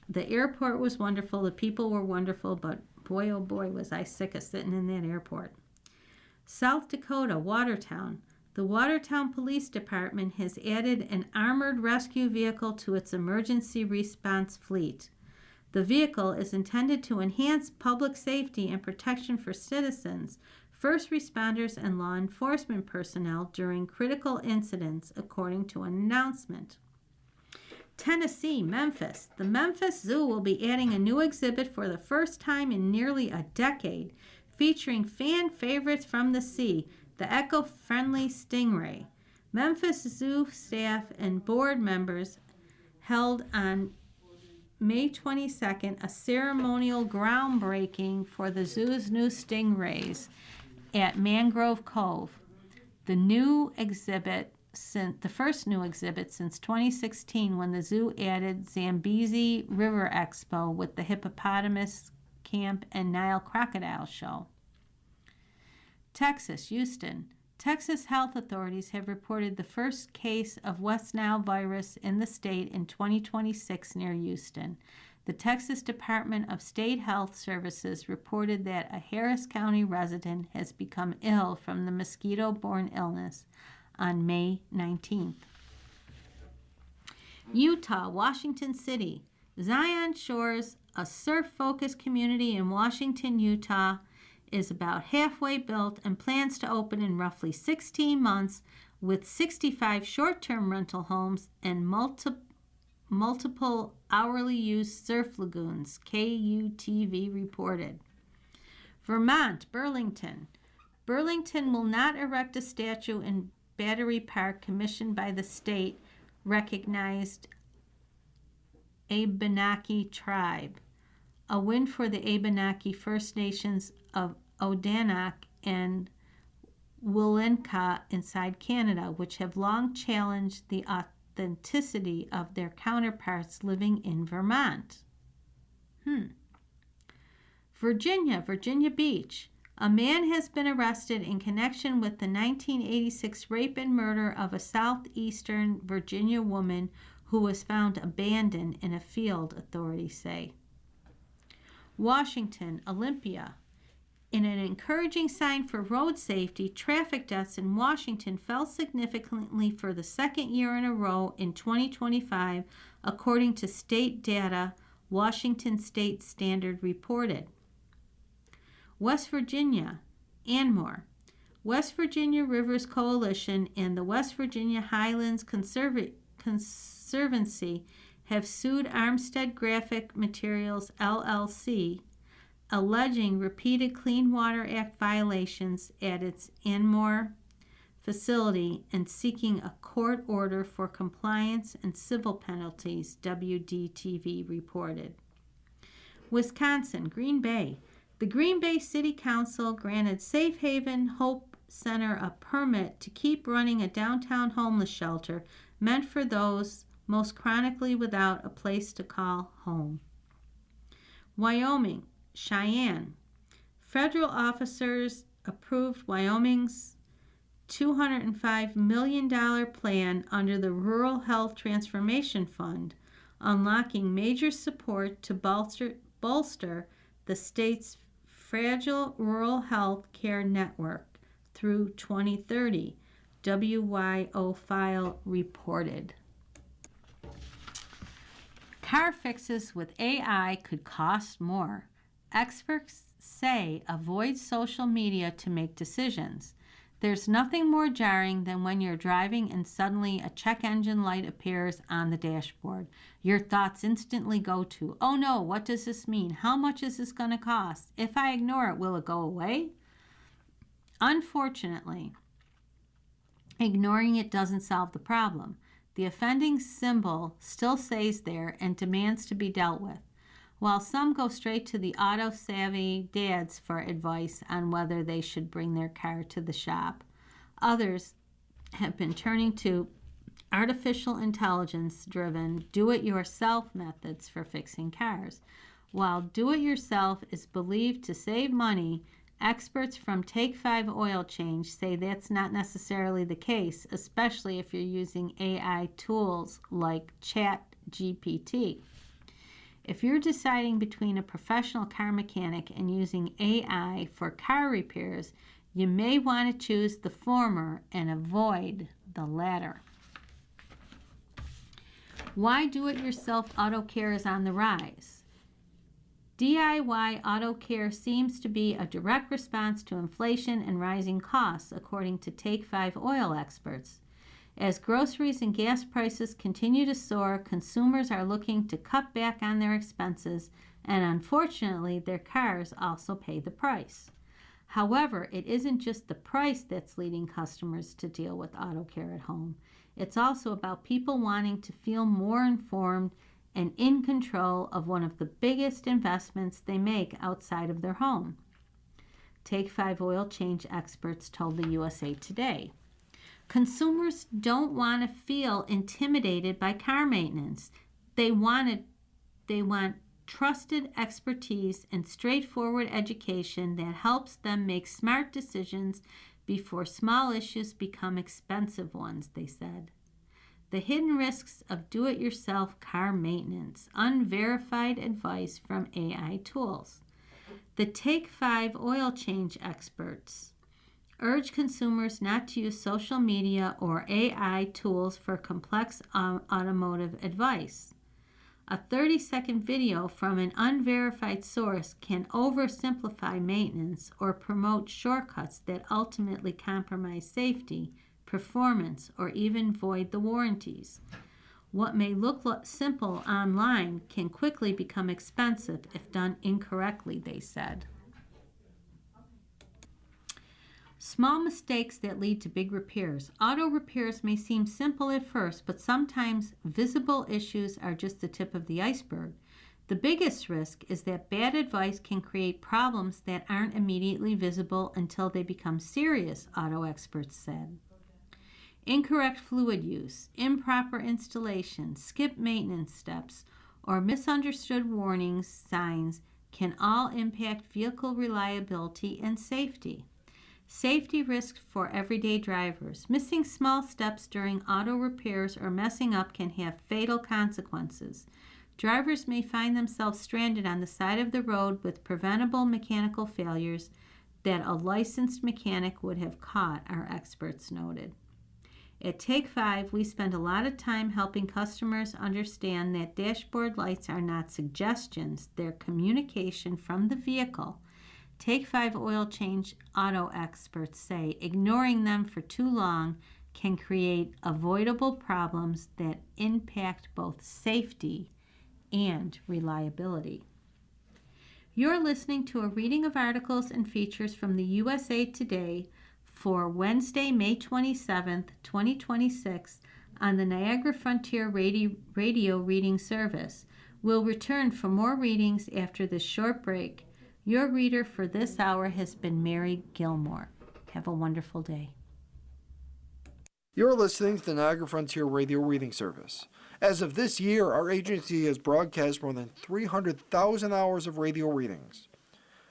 the airport was wonderful. The people were wonderful, but boy, oh boy, was I sick of sitting in that airport. South Dakota, Watertown. The Watertown Police Department has added an armored rescue vehicle to its emergency response fleet. The vehicle is intended to enhance public safety and protection for citizens, first responders, and law enforcement personnel during critical incidents, according to an announcement. Tennessee, Memphis. The Memphis Zoo will be adding a new exhibit for the first time in nearly a decade, featuring fan favorites from the sea, the eco-friendly stingray. Memphis Zoo staff and board members held on May 22nd a ceremonial groundbreaking for the zoo's new stingrays at Mangrove Cove. The first new exhibit since 2016, when the zoo added Zambezi River Expo with the hippopotamus camp and Nile crocodile show. Texas, Houston. Texas health authorities have reported the first case of West Nile virus in the state in 2026 near Houston. The Texas Department of State Health Services reported that a Harris County resident has become ill from the mosquito-borne illness on May 19th. Utah, Washington City. Zion Shores, a surf-focused community in Washington, Utah, is about halfway built and plans to open in roughly 16 months with 65 short-term rental homes and multiple hourly use surf lagoons, KUTV reported. Vermont, Burlington. Burlington will not erect a statue in Battery Park commissioned by the state-recognized Abenaki tribe. A win for the Abenaki First Nations of Odanak and Wilenka inside Canada, which have long challenged the authenticity of their counterparts living in Vermont. Virginia Beach. A man has been arrested in connection with the 1986 rape and murder of a southeastern Virginia woman who was found abandoned in a field, authorities say. Washington, Olympia. In an encouraging sign for road safety, traffic deaths in Washington fell significantly for the second year in a row in 2025, according to state data Washington State Standard reported. West Virginia, Anmore. West Virginia Rivers Coalition and the West Virginia Highlands Conservancy have sued Armstead Graphic Materials, LLC, alleging repeated Clean Water Act violations at its Anmore facility and seeking a court order for compliance and civil penalties, WDTV reported. Wisconsin, Green Bay. The Green Bay City Council granted Safe Haven Hope Center a permit to keep running a downtown homeless shelter meant for those most chronically without a place to call home. Wyoming, Cheyenne. Federal officers approved Wyoming's $205 million plan under the Rural Health Transformation Fund, unlocking major support to bolster the state's fragile rural health care network through 2030, WYO File reported. Car fixes with AI could cost more. Experts say avoid social media to make decisions. There's nothing more jarring than when you're driving and suddenly a check engine light appears on the dashboard. Your thoughts instantly go to, oh no, what does this mean? How much is this going to cost? If I ignore it, will it go away? Unfortunately, ignoring it doesn't solve the problem. The offending symbol still stays there and demands to be dealt with. While some go straight to the auto-savvy dads for advice on whether they should bring their car to the shop, others have been turning to artificial intelligence-driven do-it-yourself methods for fixing cars. While do-it-yourself is believed to save money, experts from Take 5 Oil Change say that's not necessarily the case, especially if you're using AI tools like ChatGPT. If you're deciding between a professional car mechanic and using AI for car repairs, you may want to choose the former and avoid the latter. Why do-it-yourself auto care is on the rise? DIY auto care seems to be a direct response to inflation and rising costs, according to Take 5 Oil experts. As groceries and gas prices continue to soar, consumers are looking to cut back on their expenses, and unfortunately, their cars also pay the price. However, it isn't just the price that's leading customers to deal with auto care at home. It's also about people wanting to feel more informed and in control of one of the biggest investments they make outside of their home. Take 5 oil change experts told the USA Today. Consumers don't want to feel intimidated by car maintenance. They want trusted expertise and straightforward education that helps them make smart decisions before small issues become expensive ones, they said. The hidden risks of do-it-yourself car maintenance, unverified advice from AI tools. The Take 5 oil change experts urge consumers not to use social media or AI tools for complex automotive advice. A 30-second video from an unverified source can oversimplify maintenance or promote shortcuts that ultimately compromise safety, performance, or even void the warranties. What may look simple online can quickly become expensive if done incorrectly, they said. Small mistakes that lead to big repairs. Auto repairs may seem simple at first, but sometimes visible issues are just the tip of the iceberg. The biggest risk is that bad advice can create problems that aren't immediately visible until they become serious, auto experts said. Incorrect fluid use, improper installation, skipped maintenance steps, or misunderstood warnings signs can all impact vehicle reliability and safety. Safety risks for everyday drivers. Missing small steps during auto repairs or messing up can have fatal consequences. Drivers may find themselves stranded on the side of the road with preventable mechanical failures that a licensed mechanic would have caught, our experts noted. At Take 5, we spend a lot of time helping customers understand that dashboard lights are not suggestions, they're communication from the vehicle. Take 5 oil change auto experts say ignoring them for too long can create avoidable problems that impact both safety and reliability. You're listening to a reading of articles and features from the USA Today for Wednesday, May 27th, 2026 on the Niagara Frontier Radio Reading Service. We'll return for more readings after this short break. Your reader for this hour has been Mary Gilmore. Have a wonderful day. You're listening to the Niagara Frontier Radio Reading Service. As of this year, our agency has broadcast more than 300,000 hours of radio readings.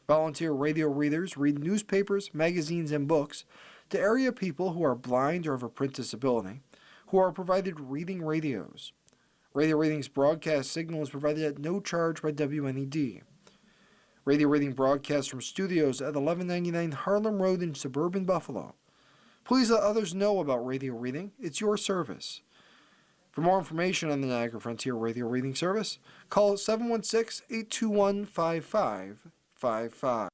Volunteer radio readers read newspapers, magazines, and books to area people who are blind or have a print disability, who are provided reading radios. Radio Reading's broadcast signal is provided at no charge by WNED. Radio Reading broadcasts from studios at 1199 Harlem Road in suburban Buffalo. Please let others know about Radio Reading. It's your service. For more information on the Niagara Frontier Radio Reading Service, call 716-821-5555.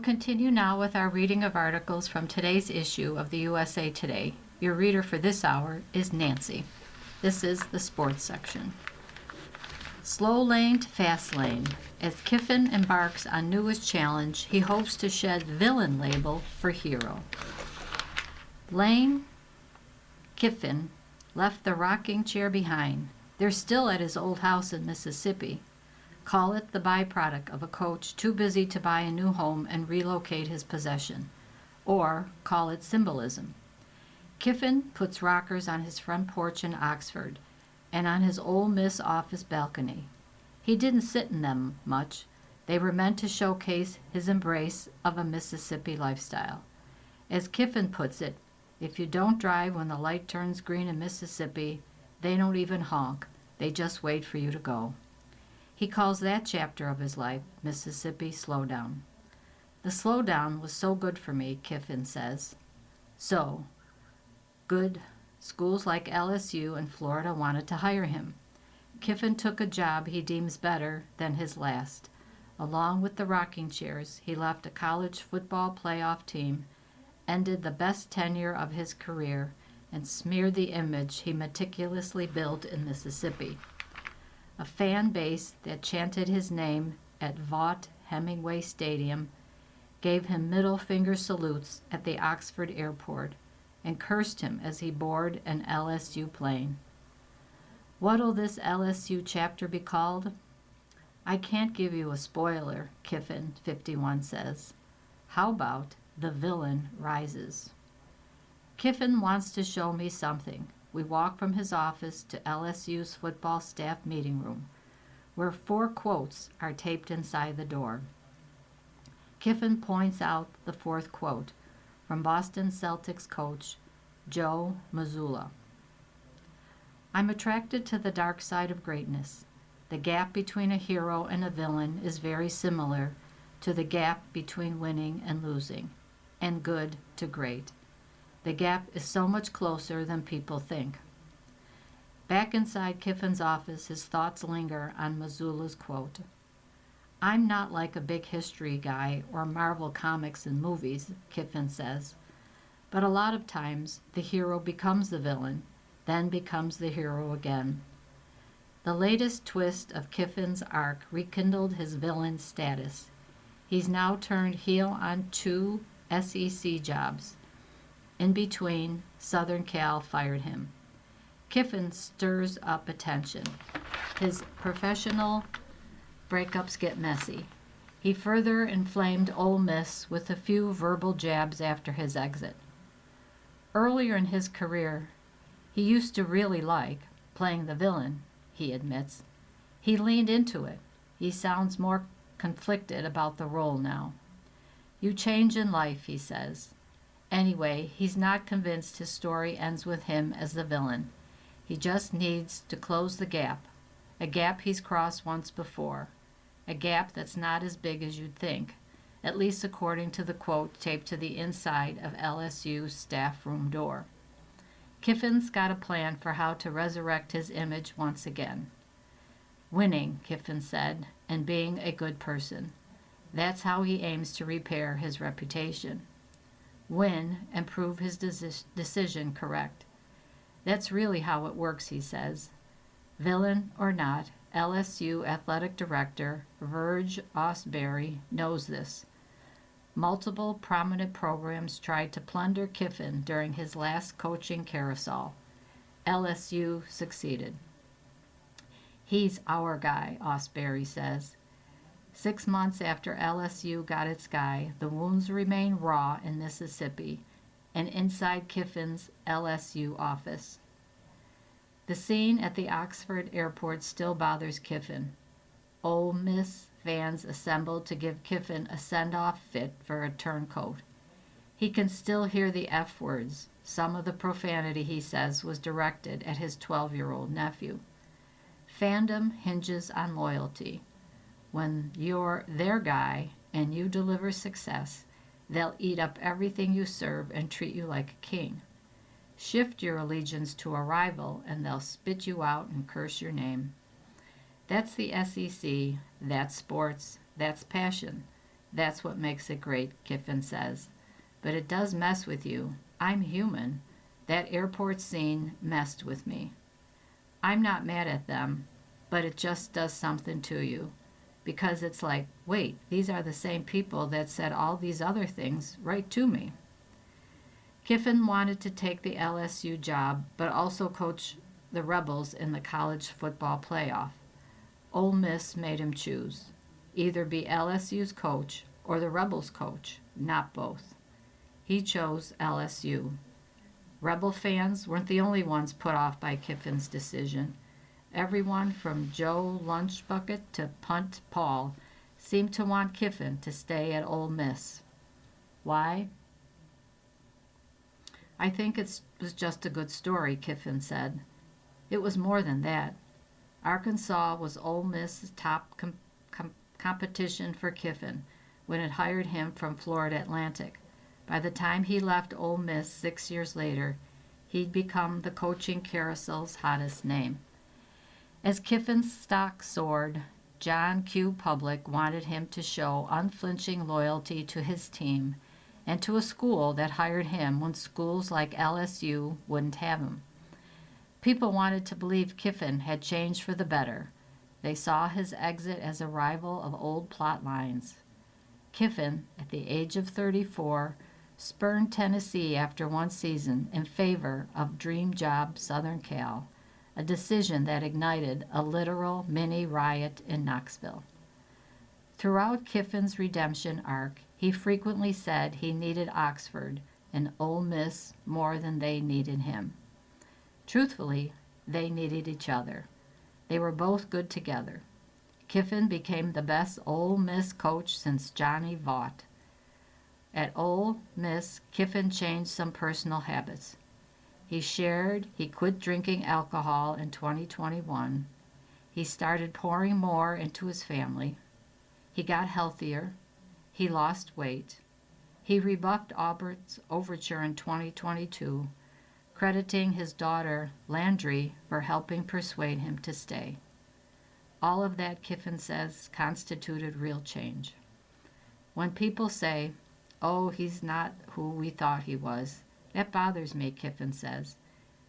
continue now with our reading of articles from today's issue of the USA Today. Your reader for this hour is Nancy. This is the sports section. Slow lane to fast lane. As Kiffin embarks on newest challenge, he hopes to shed villain label for hero. Lane Kiffin left the rocking chair behind. They're still at his old house in Mississippi. Call it the byproduct of a coach too busy to buy a new home and relocate his possession. Or call it symbolism. Kiffin puts rockers on his front porch in Oxford and on his Ole Miss office balcony. He didn't sit in them much. They were meant to showcase his embrace of a Mississippi lifestyle. As Kiffin puts it, if you don't drive when the light turns green in Mississippi, they don't even honk. They just wait for you to go. He calls that chapter of his life Mississippi Slowdown. The slowdown was so good for me, Kiffin says. So good, schools like LSU and Florida wanted to hire him. Kiffin took a job he deems better than his last. Along with the rocking chairs, he left a college football playoff team, ended the best tenure of his career, and smeared the image he meticulously built in Mississippi. A fan base that chanted his name at Vaught Hemingway Stadium, gave him middle finger salutes at the Oxford airport, and cursed him as he boarded an LSU plane. What'll this LSU chapter be called? I can't give you a spoiler, Kiffin 51 says. How about The Villain Rises? Kiffin wants to show me something. We walk from his office to LSU's football staff meeting room, where 4 quotes are taped inside the door. Kiffin points out the 4th quote from Boston Celtics coach Joe Mazzulla. I'm attracted to the dark side of greatness. The gap between a hero and a villain is very similar to the gap between winning and losing, and good to great. The gap is so much closer than people think. Back inside Kiffin's office, his thoughts linger on Mazzulla's quote. I'm not like a big history guy or Marvel comics and movies, Kiffin says, but a lot of times the hero becomes the villain, then becomes the hero again. The latest twist of Kiffin's arc rekindled his villain status. He's now turned heel on 2 SEC jobs. In between, Southern Cal fired him. Kiffin stirs up attention. His professional breakups get messy. He further inflamed Ole Miss with a few verbal jabs after his exit. Earlier in his career, he used to really like playing the villain, he admits. He leaned into it. He sounds more conflicted about the role now. You change in life, he says. Anyway, he's not convinced his story ends with him as the villain. He just needs to close the gap, a gap he's crossed once before, a gap that's not as big as you'd think, at least according to the quote taped to the inside of LSU's staff room door. Kiffin's got a plan for how to resurrect his image once again. Winning, Kiffin said, and being a good person. That's how he aims to repair his reputation. Win and prove his decision correct. That's really how it works, he says. Villain or not, LSU athletic director Verge Ausberry knows this. Multiple prominent programs tried to plunder Kiffin during his last coaching carousel. LSU succeeded. He's our guy, Ausberry says. 6 months after LSU got its guy, the wounds remain raw in Mississippi and inside Kiffin's LSU office. The scene at the Oxford airport still bothers Kiffin. Ole Miss fans assembled to give Kiffin a send-off fit for a turncoat. He can still hear the F words. Some of the profanity, he says, was directed at his 12-year-old nephew. Fandom hinges on loyalty. When you're their guy and you deliver success, they'll eat up everything you serve and treat you like a king. Shift your allegiance to a rival and they'll spit you out and curse your name. That's the SEC, that's sports, that's passion. That's what makes it great, Kiffin says. But it does mess with you. I'm human. That airport scene messed with me. I'm not mad at them, but it just does something to you. Because it's like, wait, these are the same people that said all these other things right to me. Kiffin wanted to take the LSU job, but also coach the Rebels in the college football playoff. Ole Miss made him choose. Either be LSU's coach or the Rebels' coach, not both. He chose LSU. Rebel fans weren't the only ones put off by Kiffin's decision. Everyone from Joe Lunchbucket to Punt Paul seemed to want Kiffin to stay at Ole Miss. Why? I think it was just a good story, Kiffin said. It was more than that. Arkansas was Ole Miss's top competition for Kiffin when it hired him from Florida Atlantic. By the time he left Ole Miss 6 years later, he'd become the coaching carousel's hottest name. As Kiffin's stock soared, John Q. Public wanted him to show unflinching loyalty to his team and to a school that hired him when schools like LSU wouldn't have him. People wanted to believe Kiffin had changed for the better. They saw his exit as a rival of old plot lines. Kiffin, at the age of 34, spurned Tennessee after one season in favor of dream job Southern Cal, a decision that ignited a literal mini riot in Knoxville. Throughout Kiffin's redemption arc, he frequently said he needed Oxford and Ole Miss more than they needed him. Truthfully, they needed each other. They were both good together. Kiffin became the best Ole Miss coach since Johnny Vaught. At Ole Miss, Kiffin changed some personal habits. He quit drinking alcohol in 2021. He started pouring more into his family. He got healthier. He lost weight. He rebuffed Auburn's overture in 2022, crediting his daughter, Landry, for helping persuade him to stay. All of that, Kiffin says, constituted real change. When people say, oh, he's not who we thought he was, that bothers me, Kiffin says.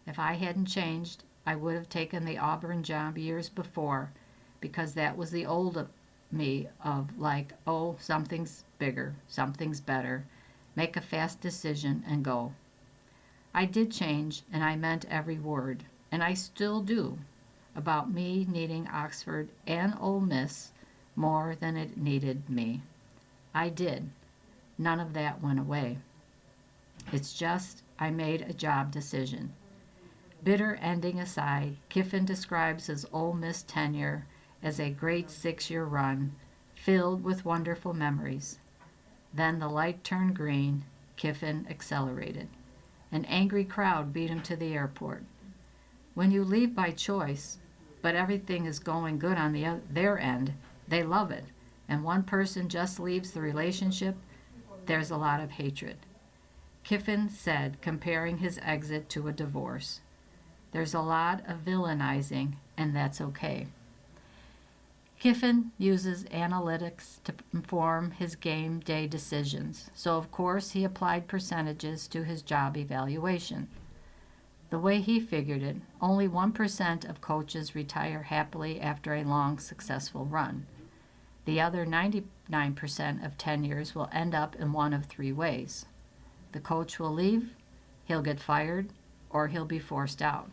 If I hadn't changed, I would have taken the Auburn job years before, because that was the old me of like, oh, something's bigger, something's better, make a fast decision and go. I did change, and I meant every word, and I still do, about me needing Oxford and Ole Miss more than it needed me. I did. None of that went away. It's just I made a job decision. Bitter ending aside, Kiffin describes his Ole Miss tenure as a great 6-year run filled with wonderful memories. Then the light turned green. Kiffin accelerated. An angry crowd beat him to the airport. When you leave by choice, but everything is going good on their end, they love it. And one person just leaves the relationship, there's a lot of hatred. Kiffin said, comparing his exit to a divorce, there's a lot of villainizing, and that's okay. Kiffin uses analytics to inform his game day decisions, so of course he applied percentages to his job evaluation. The way he figured it, only 1% of coaches retire happily after a long, successful run. The other 99% of tenures will end up in one of three ways. The coach will leave, he'll get fired, or he'll be forced out.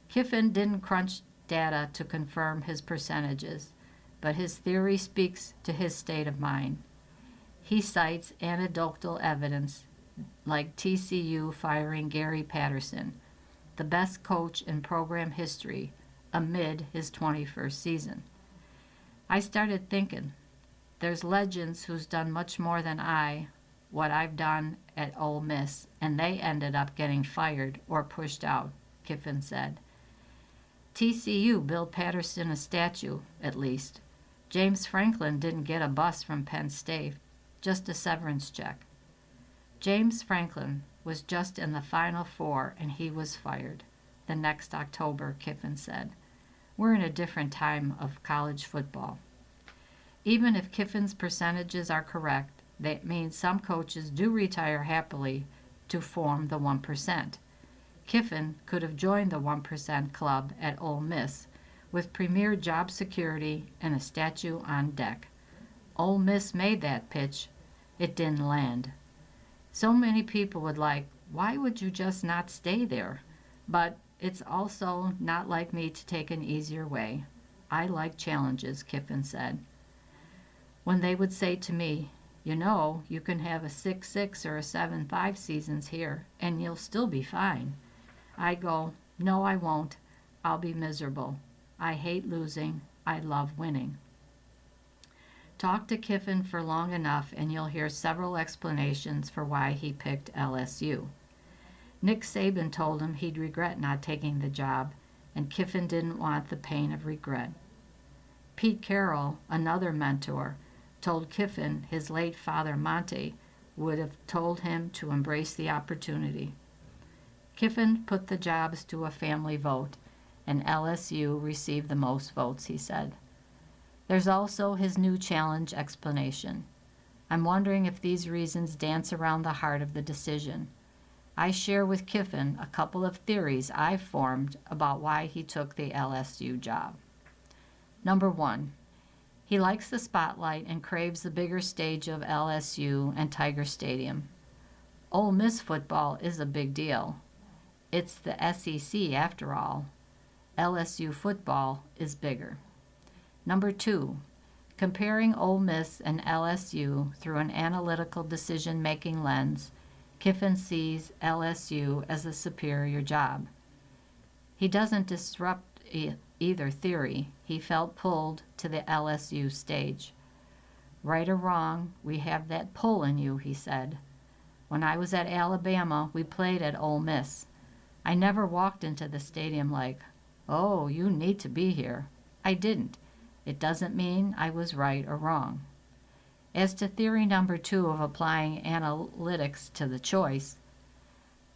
Kiffin didn't crunch data to confirm his percentages, but his theory speaks to his state of mind. He cites anecdotal evidence like TCU firing Gary Patterson, the best coach in program history, amid his 21st season. I started thinking, there's legends who's done much more than what I've done at Ole Miss, and they ended up getting fired or pushed out, Kiffin said. TCU built Patterson a statue, at least. James Franklin didn't get a bus from Penn State, just a severance check. James Franklin was just in the Final Four and he was fired the next October, Kiffin said. We're in a different time of college football. Even if Kiffin's percentages are correct, that means some coaches do retire happily to form the 1%. Kiffin could have joined the 1% club at Ole Miss with premier job security and a statue on deck. Ole Miss made that pitch. It didn't land. So many people would why would you just not stay there? But it's also not like me to take an easier way. I like challenges, Kiffin said. When they would say to me, you can have a 6-6 or a 7-5 seasons here, and you'll still be fine. I go, no, I won't. I'll be miserable. I hate losing. I love winning. Talk to Kiffin for long enough, and you'll hear several explanations for why he picked LSU. Nick Saban told him he'd regret not taking the job, and Kiffin didn't want the pain of regret. Pete Carroll, another mentor, told Kiffin his late father Monte would have told him to embrace the opportunity. Kiffin put the jobs to a family vote, and LSU received the most votes, he said. There's also his new challenge explanation. I'm wondering if these reasons dance around the heart of the decision. I share with Kiffin a couple of theories I've formed about why he took the LSU job. Number 1, he likes the spotlight and craves the bigger stage of LSU and Tiger Stadium. Ole Miss football is a big deal. It's the SEC after all. LSU football is bigger. Number 2, comparing Ole Miss and LSU through an analytical decision-making lens, Kiffin sees LSU as a superior job. He doesn't disrupt either theory. He felt pulled to the LSU stage. Right or wrong, we have that pull in you, he said. When I was at Alabama, we played at Ole Miss. I never walked into the stadium like, oh, you need to be here. I didn't. It doesn't mean I was right or wrong. As to theory number 2 of applying analytics to the choice,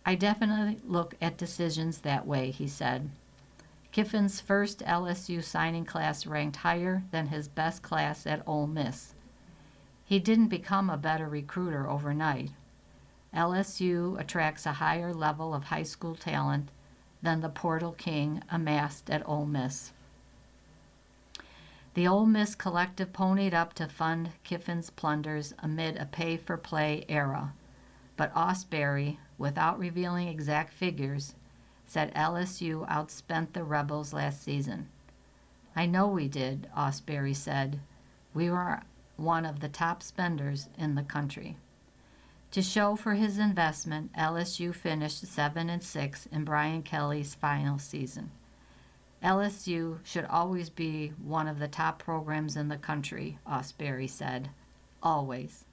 I definitely look at decisions that way, he said. Kiffin's first LSU signing class ranked higher than his best class at Ole Miss. He didn't become a better recruiter overnight. LSU attracts a higher level of high school talent than the Portal King amassed at Ole Miss. The Ole Miss collective ponied up to fund Kiffin's plunders amid a pay-for-play era, but Ausberry, without revealing exact figures, said LSU outspent the Rebels last season. I know we did, Ausberry said. We were one of the top spenders in the country. To show for his investment, LSU finished 7-6 in Brian Kelly's final season. LSU should always be one of the top programs in the country, Ausberry said. Always.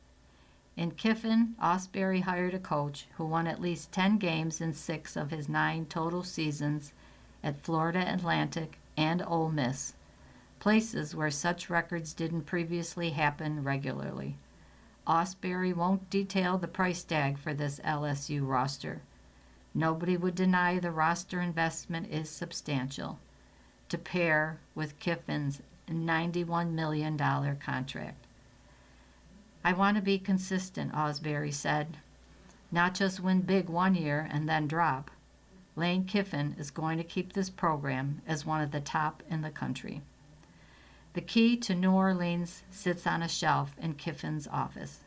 In Kiffin, Ausberry hired a coach who won at least 10 games in 6 of his 9 total seasons at Florida Atlantic and Ole Miss, places where such records didn't previously happen regularly. Ausberry won't detail the price tag for this LSU roster. Nobody would deny the roster investment is substantial, to pair with Kiffin's $91 million contract. I want to be consistent, Ausberry said. Not just win big one year and then drop. Lane Kiffin is going to keep this program as one of the top in the country. The key to New Orleans sits on a shelf in Kiffin's office.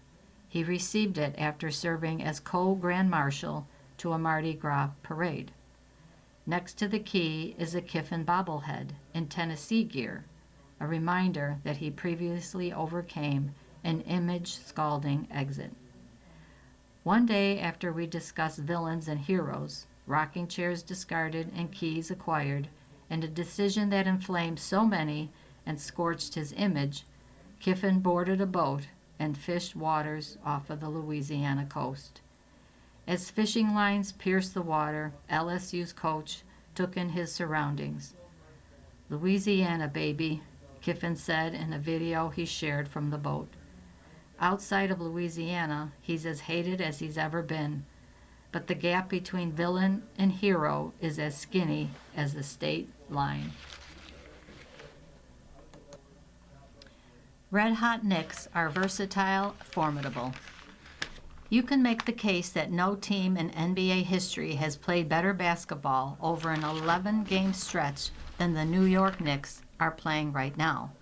He received it after serving as co-grand marshal to a Mardi Gras parade. Next to the key is a Kiffin bobblehead in Tennessee gear, a reminder that he previously overcame an image-scalding exit. One day after we discussed villains and heroes, rocking chairs discarded and keys acquired, and a decision that inflamed so many and scorched his image, Kiffin boarded a boat and fished waters off of the Louisiana coast. As fishing lines pierced the water, LSU's coach took in his surroundings. Louisiana, baby, Kiffin said in a video he shared from the boat. Outside of Louisiana, he's as hated as he's ever been, but the gap between villain and hero is as skinny as the state line. Red Hot Knicks are versatile, formidable. You can make the case that no team in NBA history has played better basketball over an 11-game stretch than the New York Knicks are playing right now.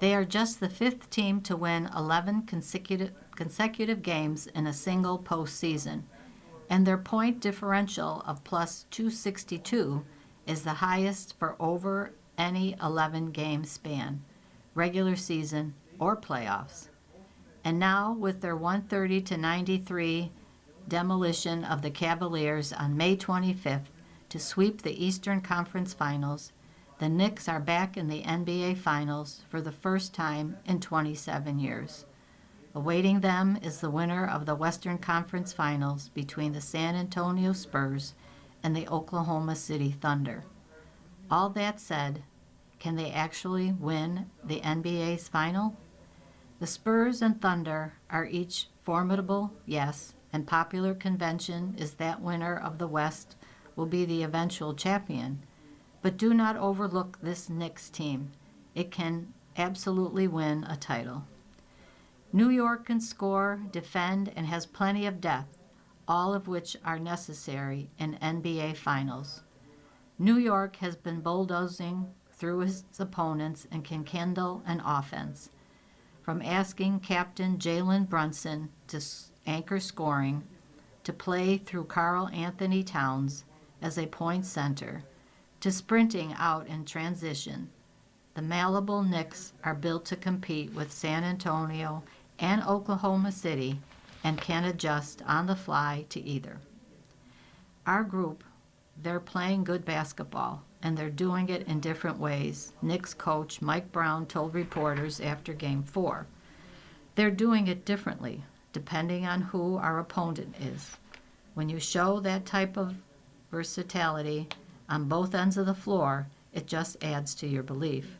They are just the 5th team to win 11 consecutive games in a single postseason, and their point differential of plus 262 is the highest for over any 11-game span, regular season or playoffs. And now, with their 130-93 demolition of the Cavaliers on May 25th to sweep the Eastern Conference Finals, the Knicks are back in the NBA Finals for the first time in 27 years. Awaiting them is the winner of the Western Conference Finals between the San Antonio Spurs and the Oklahoma City Thunder. All that said, can they actually win the NBA's final? The Spurs and Thunder are each formidable, yes, and popular convention is that winner of the West will be the eventual champion. But do not overlook this Knicks team. It can absolutely win a title. New York can score, defend, and has plenty of depth, all of which are necessary in NBA Finals. New York has been bulldozing through its opponents and can kindle an offense. From asking Captain Jalen Brunson to anchor scoring, to play through Karl Anthony Towns as a point center, to sprinting out in transition, the malleable Knicks are built to compete with San Antonio and Oklahoma City and can adjust on the fly to either. Our group, they're playing good basketball, and they're doing it in different ways, Knicks coach Mike Brown told reporters after Game 4. They're doing it differently, depending on who our opponent is. When you show that type of versatility on both ends of the floor, it just adds to your belief.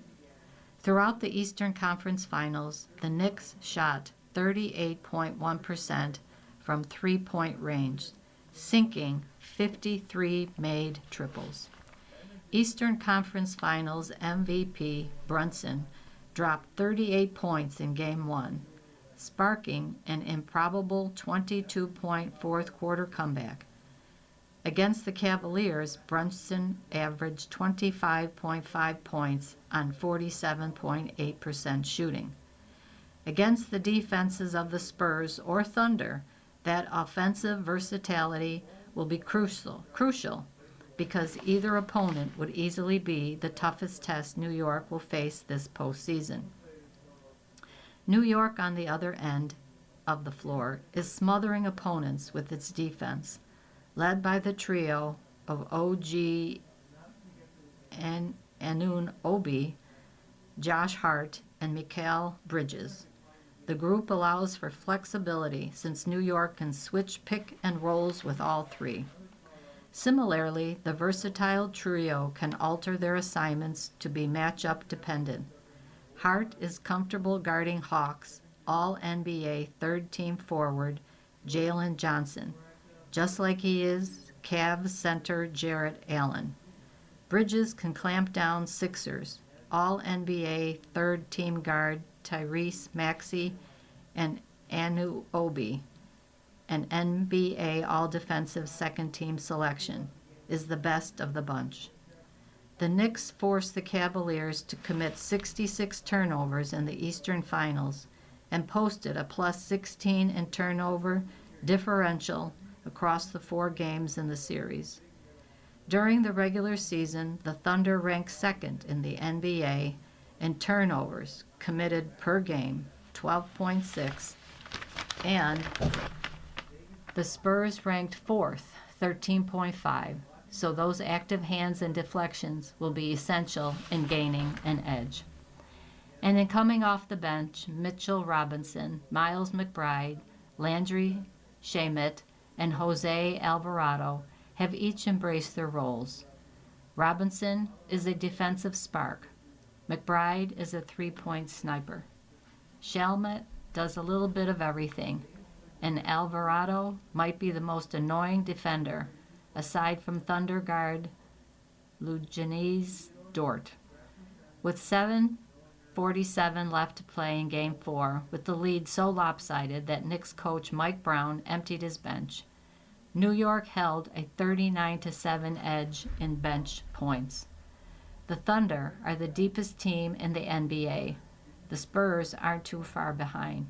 Throughout the Eastern Conference Finals, the Knicks shot 38.1% from three-point range, sinking 53 made triples. Eastern Conference Finals MVP Brunson dropped 38 points in Game 1, sparking an improbable 22-point fourth-quarter comeback. Against the Cavaliers, Brunson averaged 25.5 points on 47.8% shooting. Against the defenses of the Spurs or Thunder, that offensive versatility will be crucial because either opponent would easily be the toughest test New York will face this postseason. New York, on the other end of the floor, is smothering opponents with its defense, led by the trio of OG Anunoby, Josh Hart, and Mikal Bridges. The group allows for flexibility since New York can switch pick and rolls with all three. Similarly, the versatile trio can alter their assignments to be matchup dependent. Hart is comfortable guarding Hawks All-NBA third-team forward Jalen Johnson, just like he is Cavs center Jarrett Allen. Bridges can clamp down Sixers All-NBA third-team guard Tyrese Maxey and Anunoby, an NBA All-Defensive second-team selection, is the best of the bunch. The Knicks forced the Cavaliers to commit 66 turnovers in the Eastern Finals and posted a plus 16 in turnover differential across the 4 games in the series. During the regular season, the Thunder ranked second in the NBA in turnovers committed per game, 12.6, and the Spurs ranked fourth, 13.5, so those active hands and deflections will be essential in gaining an edge. And in coming off the bench, Mitchell Robinson, Miles McBride, Landry Shamet, and Jose Alvarado have each embraced their roles. Robinson is a defensive spark. McBride is a three-point sniper. Shamet does a little bit of everything, and Alvarado might be the most annoying defender, aside from Thunder guard Luguentz Dort. With 7 47 left to play in Game 4, with the lead so lopsided that Knicks coach Mike Brown emptied his bench. New York held a 39-7 edge in bench points. The Thunder are the deepest team in the NBA. The Spurs aren't too far behind.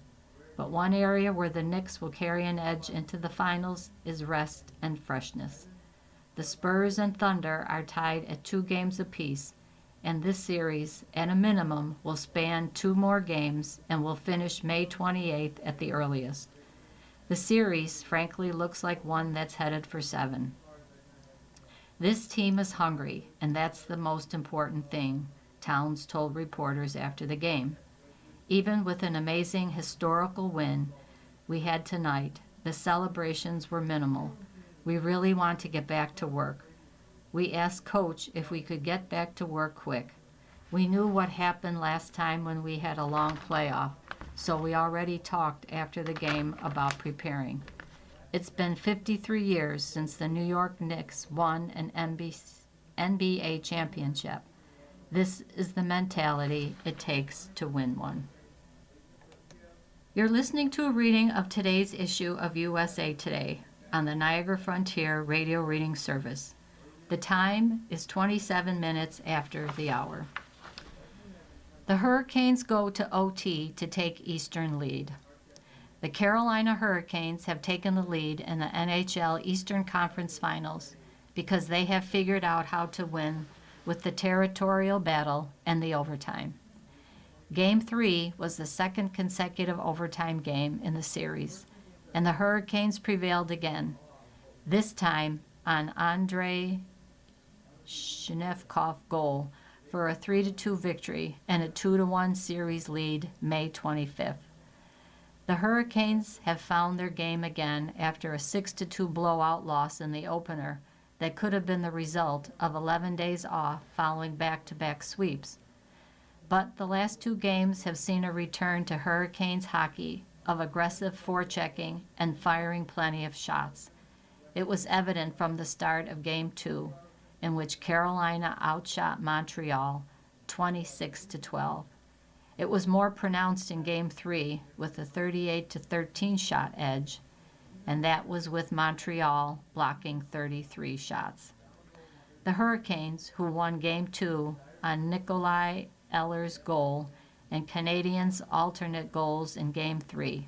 But one area where the Knicks will carry an edge into the finals is rest and freshness. The Spurs and Thunder are tied at 2 games apiece, and this series, at a minimum, will span 2 more games and will finish May 28th at the earliest. The series, frankly, looks like one that's headed for 7. This team is hungry, and that's the most important thing, Towns told reporters after the game. Even with an amazing historical win we had tonight, the celebrations were minimal. We really want to get back to work. We asked Coach if we could get back to work quick. We knew what happened last time when we had a long playoff, so we already talked after the game about preparing. It's been 53 years since the New York Knicks won an NBA championship. This is the mentality it takes to win one. You're listening to a reading of today's issue of USA Today on the Niagara Frontier Radio Reading Service. The time is 27 minutes after the hour. The Hurricanes go to OT to take Eastern lead. The Carolina Hurricanes have taken the lead in the NHL Eastern Conference Finals because they have figured out how to win with the territorial battle and the overtime. Game 3 was the second consecutive overtime game in the series, and the Hurricanes prevailed again, this time on Andrei Shinevkov goal for a 3-2 victory and a 2-1 series lead May 25th. The Hurricanes have found their game again after a 6-2 blowout loss in the opener that could have been the result of 11 days off following back-to-back sweeps. But the last 2 games have seen a return to Hurricanes hockey of aggressive forechecking and firing plenty of shots. It was evident from the start of Game 2, in which Carolina outshot Montreal 26-12. It was more pronounced in Game 3 with a 38-13 shot edge, and that was with Montreal blocking 33 shots. The Hurricanes, who won Game 2 on Nikolai Eller's goal and Canadiens' alternate goals in Game 3.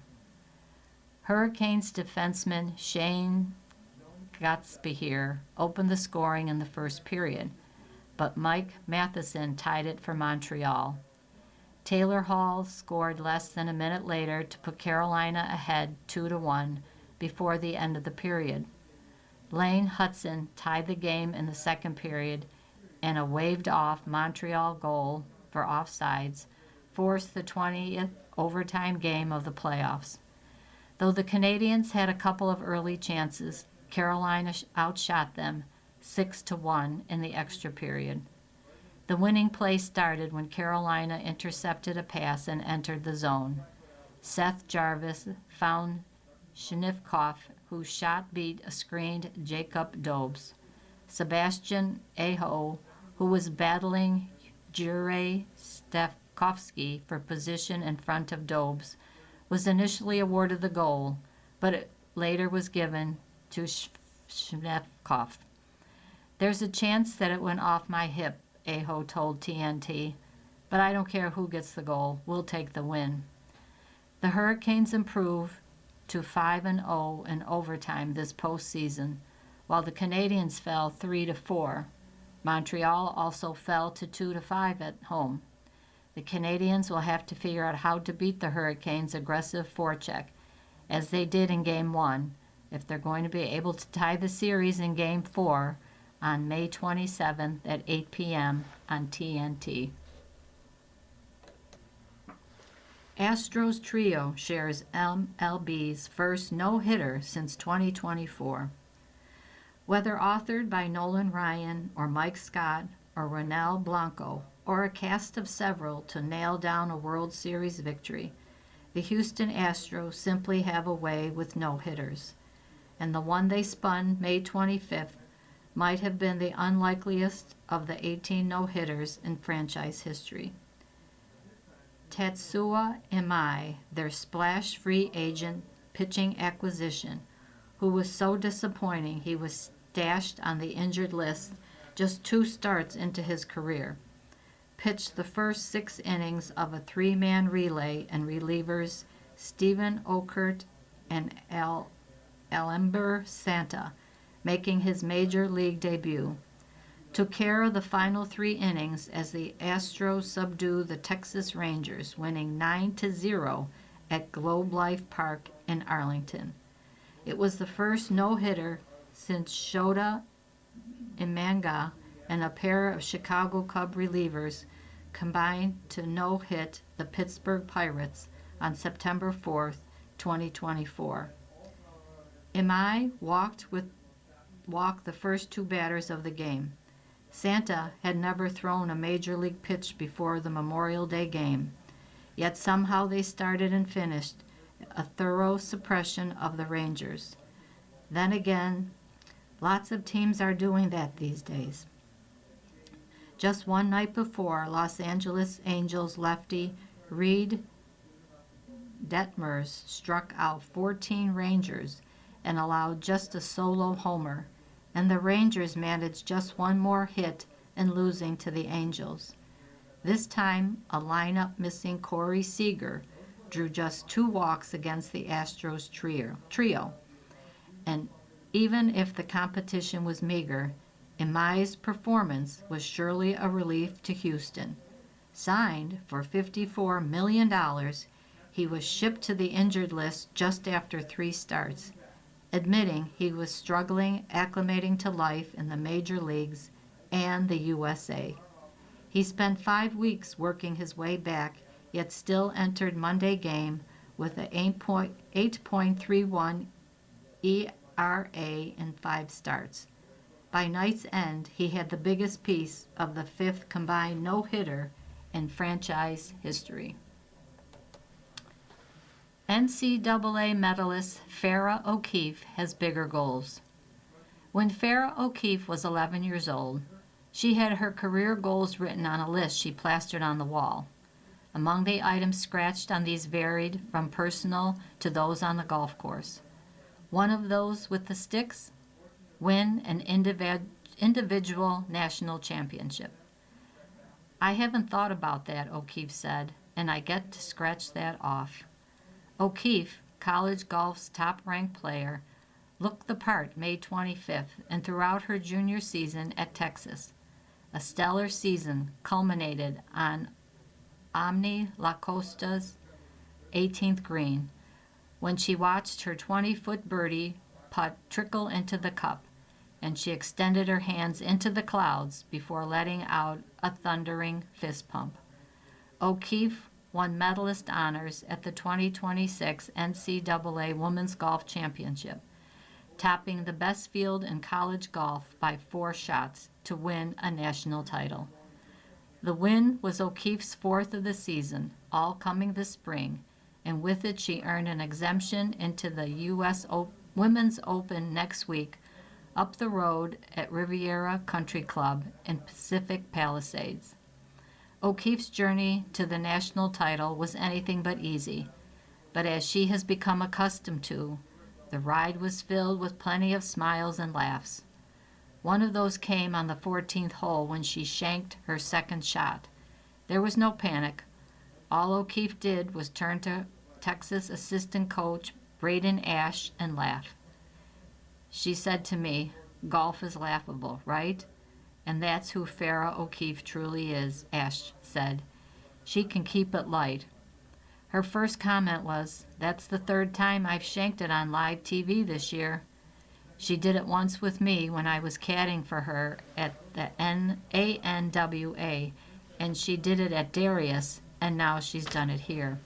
Hurricanes defenseman Shane Gottsbehere opened the scoring in the first period, but Mike Matheson tied it for Montreal. Taylor Hall scored less than a minute later to put Carolina ahead 2-1 before the end of the period. Lane Hudson tied the game in the second period, and a waved-off Montreal goal for offsides forced the 20th overtime game of the playoffs. Though the Canadiens had a couple of early chances, Carolina outshot them 6-1 in the extra period. The winning play started when Carolina intercepted a pass and entered the zone. Seth Jarvis found Shinevkov, whose shot beat a screened Jacob Dobes. Sebastian Aho, who was battling Juraj Stefkovsky for position in front of Dobes, was initially awarded the goal, but it later was given to Shinevkov. There's a chance that it went off my hip, Aho told TNT, but I don't care who gets the goal. We'll take the win. The Hurricanes improved to 5-0 in overtime this postseason, while the Canadiens fell 3-4. Montreal also fell to 2-5 at home. The Canadiens will have to figure out how to beat the Hurricanes' aggressive forecheck, as they did in Game 1, if they're going to be able to tie the series in Game 4 on May 27th at 8 p.m. on TNT. Astros trio shares MLB's first no-hitter since 2024. Whether authored by Nolan Ryan or Mike Scott or Ronel Blanco, or a cast of several to nail down a World Series victory, the Houston Astros simply have a way with no-hitters, and the one they spun May 25th might have been the unlikeliest of the 18 no-hitters in franchise history. Tatsuya Imai, their splash free agent pitching acquisition, who was so disappointing he was stashed on the injured list just 2 starts into his career, pitched the first 6 innings of a 3-man relay, and relievers Stephen Okert and Alember Santa, making his major league debut, took care of the final 3 innings as the Astros subdued the Texas Rangers, winning 9-0 at Globe Life Park in Arlington. It was the first no-hitter since Shota Imanga and a pair of Chicago Cub relievers combined to no-hit the Pittsburgh Pirates on September 4th, 2024. Imai walked the first 2 batters of the game. Santa had never thrown a major league pitch before the Memorial Day game, yet somehow they started and finished a thorough suppression of the Rangers. Then again, lots of teams are doing that these days. Just one night before, Los Angeles Angels lefty Reed Detmers struck out 14 Rangers and allowed just a solo homer, and the Rangers managed just one more hit in losing to the Angels. This time, a lineup missing Corey Seager drew just 2 walks against the Astros trio. And even if the competition was meager, Imai's performance was surely a relief to Houston. Signed for $54 million, he was shipped to the injured list just after 3 starts, admitting he was struggling acclimating to life in the major leagues and the USA. He spent 5 weeks working his way back, yet still entered Monday game with an 8.31 ERA in 5 starts. By night's end, he had the biggest piece of the 5th combined no-hitter in franchise history. NCAA medalist Farrah O'Keefe has bigger goals. When Farrah O'Keefe was 11 years old, she had her career goals written on a list she plastered on the wall. Among the items scratched on these varied from personal to those on the golf course. One of those with the sticks: win an individual national championship. I haven't thought about that, O'Keefe said, and I get to scratch that off. O'Keefe, college golf's top-ranked player, looked the part May 25th and throughout her junior season at Texas. A stellar season culminated on Omni La Costa's 18th green, when she watched her 20-foot birdie putt trickle into the cup, and she extended her hands into the clouds before letting out a thundering fist pump. O'Keefe won medalist honors at the 2026 NCAA Women's Golf Championship, topping the best field in college golf by 4 shots to win a national title. The win was O'Keefe's 4th of the season, all coming this spring, and with it she earned an exemption into the U.S. Women's Open next week up the road at Riviera Country Club in Pacific Palisades. O'Keefe's journey to the national title was anything but easy, but as she has become accustomed to, the ride was filled with plenty of smiles and laughs. One of those came on the 14th hole when she shanked her 2nd shot. There was no panic. All O'Keefe did was turn to Texas assistant coach Braden Ash and laugh. She said to me, "Golf is laughable, right?" And that's who Farrah O'Keefe truly is, Ash said. She can keep it light. Her first comment was, "That's the 3rd time I've shanked it on live TV this year." She did it once with me when I was caddying for her at the ANWA, and she did it at Darius, and now she's done it here.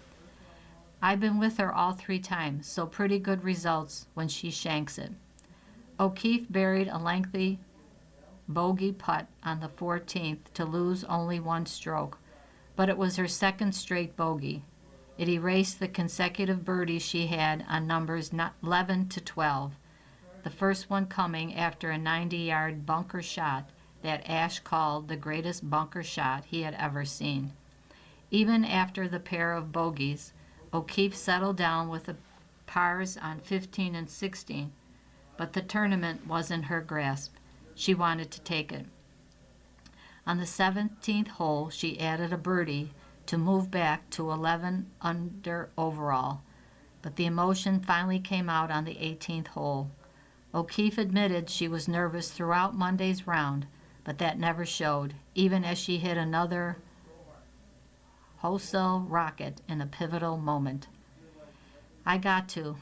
I've been with her all 3 times, so pretty good results when she shanks it. O'Keefe buried a lengthy bogey putt on the 14th to lose only 1 stroke, but it was her 2nd straight bogey. It erased the consecutive birdies she had on numbers 11 to 12, the first one coming after a 90-yard bunker shot that Ash called the greatest bunker shot he had ever seen. Even after the pair of bogeys, O'Keefe settled down with the pars on 15 and 16, but the tournament was in her grasp. She wanted to take it. On the 17th hole, she added a birdie to move back to 11 under overall, but the emotion finally came out on the 18th hole. O'Keefe admitted she was nervous throughout Monday's round, but that never showed, even as she hit another wholesale rocket in a pivotal moment. I got to,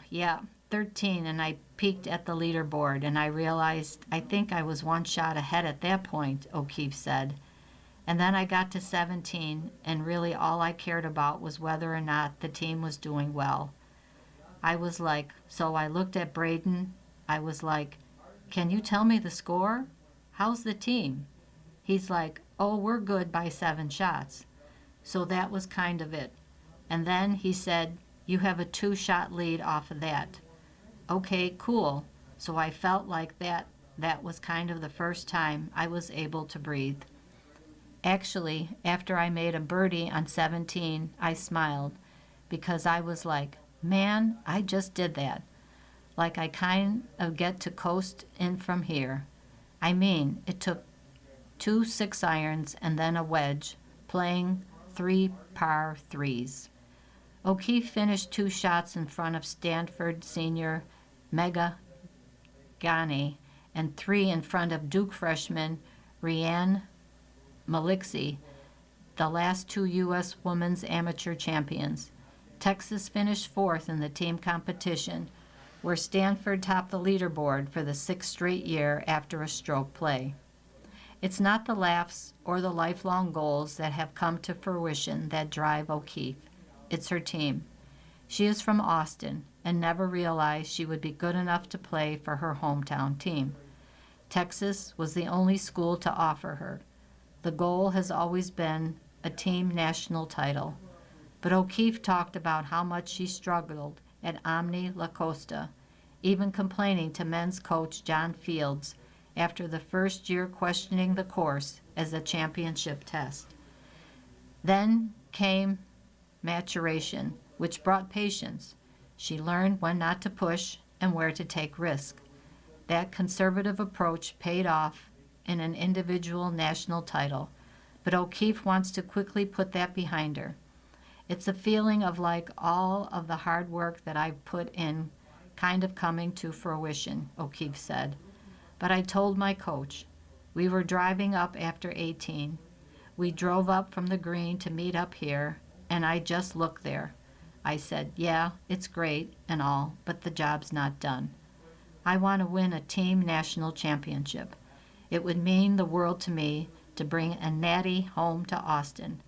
13, and I peeked at the leaderboard, and I realized I think I was one shot ahead at that point, O'Keefe said. And then I got to 17, and really all I cared about was whether or not the team was doing well. I was like, so I looked at Braden. I was like, can you tell me the score? How's the team? He's like, oh, we're good by 7 shots. So that was kind of it. And then he said, you have a 2-shot lead off of that. Okay, cool. So I felt like that was kind of the first time I was able to breathe. Actually, after I made a birdie on 17, I smiled because I was like, man, I just did that. Like I kind of get to coast in from here. I mean, it took 2 6-irons and then a wedge, playing 3 par 3s. O'Keefe finished 2 shots in front of Stanford senior Mega Ghani and 3 in front of Duke freshman Rhiannon Maliksi, the last 2 U.S. women's amateur champions. Texas finished 4th in the team competition, where Stanford topped the leaderboard for the 6th straight year after a stroke play. It's not the laughs or the lifelong goals that have come to fruition that drive O'Keefe. It's her team. She is from Austin and never realized she would be good enough to play for her hometown team. Texas was the only school to offer her. The goal has always been a team national title. But O'Keefe talked about how much she struggled at Omni La Costa, even complaining to men's coach John Fields after the first year questioning the course as a championship test. Then came maturation, which brought patience. She learned when not to push and where to take risk. That conservative approach paid off in an individual national title, but O'Keefe wants to quickly put that behind her. It's a feeling of like all of the hard work that I've put in kind of coming to fruition, O'Keefe said. But I told my coach. We were driving up after 18. We drove up from the green to meet up here, and I just looked there. I said, yeah, it's great and all, but the job's not done. I want to win a team national championship. It would mean the world to me to bring a natty home to Austin.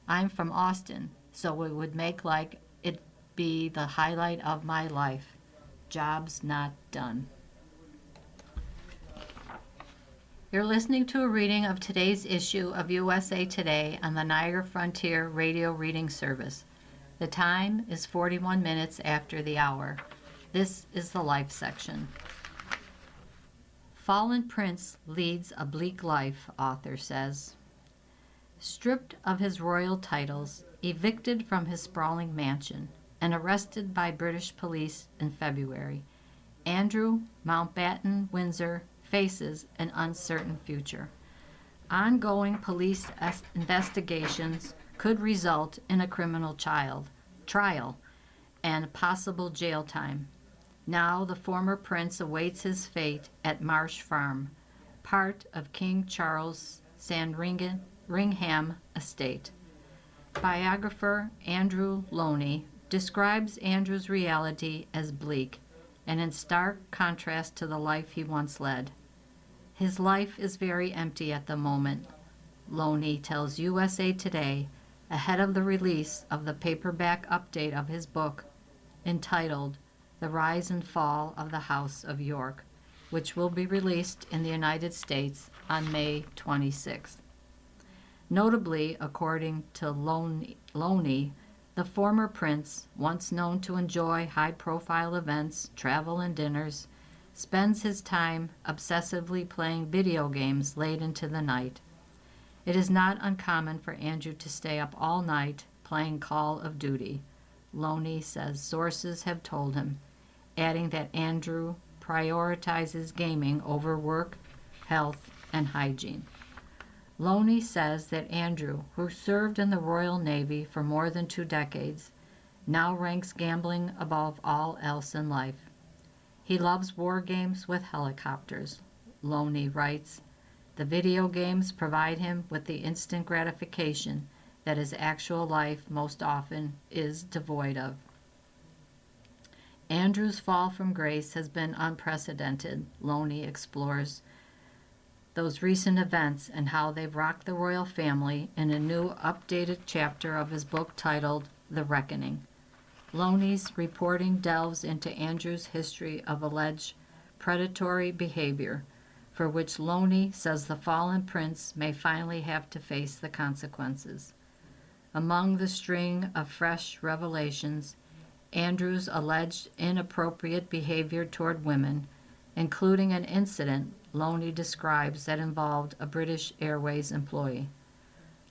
I'm from Austin, so it would make like it be the highlight of my life. Job's not done. You're listening to a reading of today's issue of USA Today on the Niagara Frontier Radio Reading Service. The time is 41 minutes after the hour. This is the Life section. Fallen Prince leads a bleak life, author says. Stripped of his royal titles, evicted from his sprawling mansion, and arrested by British police in February, Andrew Mountbatten Windsor faces an uncertain future. Ongoing police investigations could result in a criminal trial and possible jail time. Now the former prince awaits his fate at Marsh Farm, part of King Charles Sandringham estate. Biographer Andrew Loney describes Andrew's reality as bleak and in stark contrast to the life he once led. His life is very empty at the moment, Loney tells USA Today ahead of the release of the paperback update of his book entitled The Rise and Fall of the House of York, which will be released in the United States on May 26th. Notably, according to Loney, the former prince, once known to enjoy high-profile events, travel, and dinners, spends his time obsessively playing video games late into the night. It is not uncommon for Andrew to stay up all night playing Call of Duty. Loney says sources have told him, adding that Andrew prioritizes gaming over work, health, and hygiene. Loney says that Andrew, who served in the Royal Navy for more than 2 decades, now ranks gambling above all else in life. He loves war games with helicopters. Loney writes, the video games provide him with the instant gratification that his actual life most often is devoid of. Andrew's fall from grace has been unprecedented. Loney explores those recent events and how they've rocked the royal family in a new updated chapter of his book titled The Reckoning. Loney's reporting delves into Andrew's history of alleged predatory behavior, for which Loney says the fallen prince may finally have to face the consequences. Among the string of fresh revelations, Andrew's alleged inappropriate behavior toward women, including an incident Loney describes that involved a British Airways employee.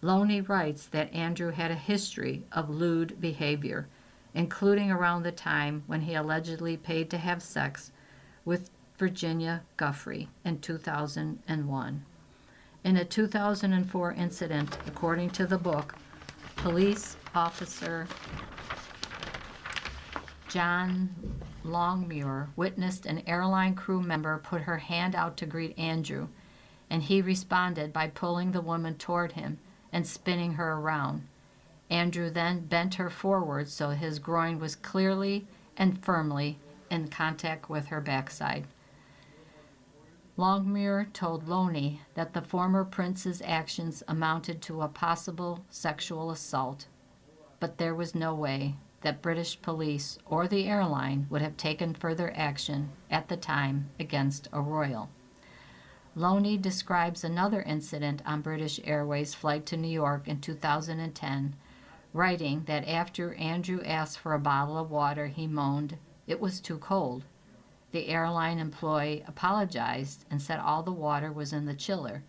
Loney writes that Andrew had a history of lewd behavior, including around the time when he allegedly paid to have sex with Virginia Guffrey in 2001. In a 2004 incident, according to the book, police officer John Longmuir witnessed an airline crew member put her hand out to greet Andrew, and he responded by pulling the woman toward him and spinning her around. Andrew then bent her forward so his groin was clearly and firmly in contact with her backside. Longmuir told Loney that the former prince's actions amounted to a possible sexual assault, but there was no way that British police or the airline would have taken further action at the time against a royal. Loney describes another incident on British Airways' flight to New York in 2010, writing that after Andrew asked for a bottle of water, he moaned, "It was too cold." The airline employee apologized and said all the water was in the chiller.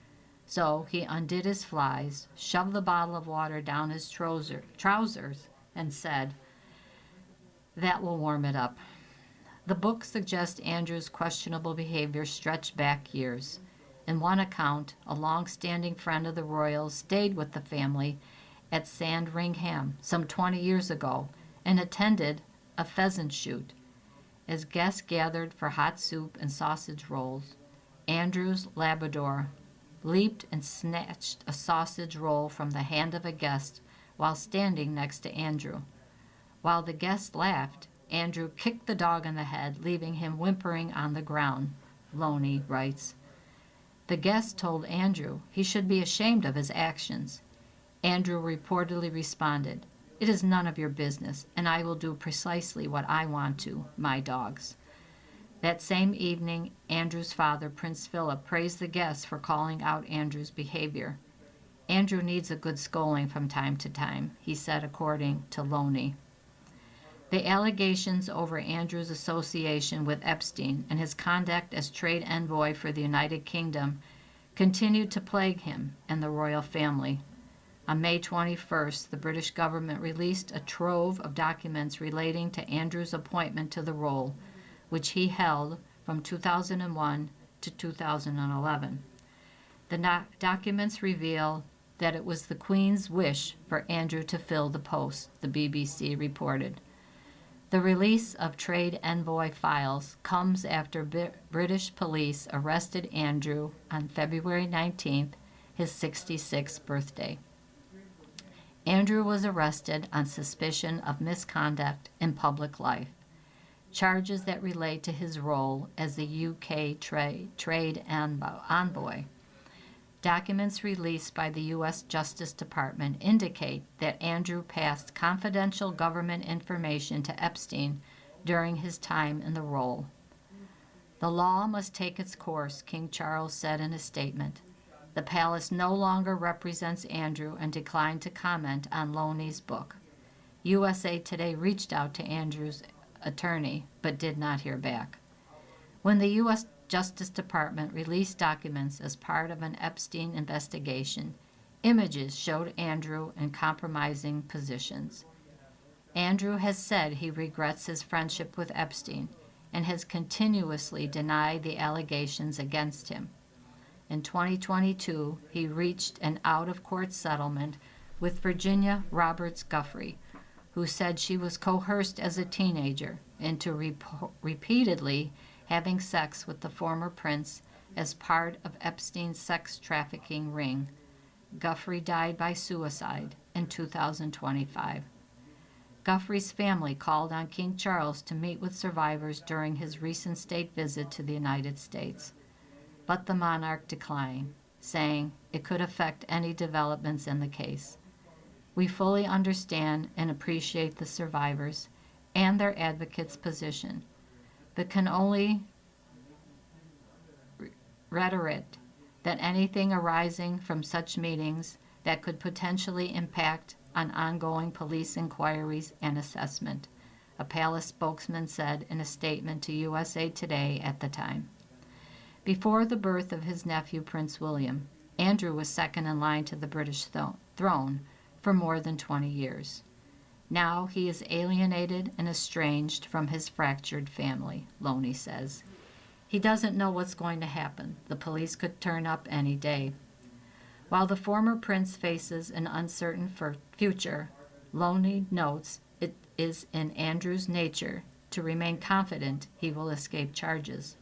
So he undid his flies, shoved the bottle of water down his trousers, and said, "That will warm it up." The book suggests Andrew's questionable behavior stretched back years. In one account, a long-standing friend of the royals stayed with the family at Sandringham some 20 years ago and attended a pheasant shoot. As guests gathered for hot soup and sausage rolls, Andrew's Labrador leaped and snatched a sausage roll from the hand of a guest while standing next to Andrew. While the guest laughed, Andrew kicked the dog in the head, leaving him whimpering on the ground, Loney writes. The guest told Andrew he should be ashamed of his actions. Andrew reportedly responded, "It is none of your business, and I will do precisely what I want to, my dogs." That same evening, Andrew's father, Prince Philip, praised the guests for calling out Andrew's behavior. "Andrew needs a good scolding from time to time," he said, according to Loney. The allegations over Andrew's association with Epstein and his conduct as trade envoy for the United Kingdom continued to plague him and the royal family. On May 21st, the British government released a trove of documents relating to Andrew's appointment to the role, which he held from 2001 to 2011. The documents reveal that it was the Queen's wish for Andrew to fill the post, the BBC reported. The release of trade envoy files comes after British police arrested Andrew on February 19th, his 66th birthday. Andrew was arrested on suspicion of misconduct in public life, charges that relate to his role as the UK trade envoy. Documents released by the U.S. Justice Department indicate that Andrew passed confidential government information to Epstein during his time in the role. The law must take its course, King Charles said in a statement. The palace no longer represents Andrew and declined to comment on Loney's book. USA Today reached out to Andrew's attorney, but did not hear back. When the U.S. Justice Department released documents as part of an Epstein investigation, Images showed Andrew in compromising positions. Andrew has said he regrets his friendship with Epstein and has continuously denied the allegations against him. In 2022, he reached an out-of-court settlement with Virginia Roberts Guffey, who said she was coerced as a teenager into repeatedly having sex with the former prince as part of Epstein's sex trafficking ring. Guffey died by suicide in 2025. Guffey's family called on King Charles to meet with survivors during his recent state visit to the United States, but the monarch declined, saying it could affect any developments in the case. We fully understand and appreciate the survivors and their advocates' position, but can only reiterate that anything arising from such meetings that could potentially impact on ongoing police inquiries and assessment, a palace spokesman said in a statement to USA Today at the time. Before the birth of his nephew Prince William, Andrew was second in line to the British throne for more than 20 years. Now he is alienated and estranged from his fractured family, Loney says. He doesn't know what's going to happen. The police could turn up any day. While the former prince faces an uncertain future, Loney notes it is in Andrew's nature to remain confident he will escape charges.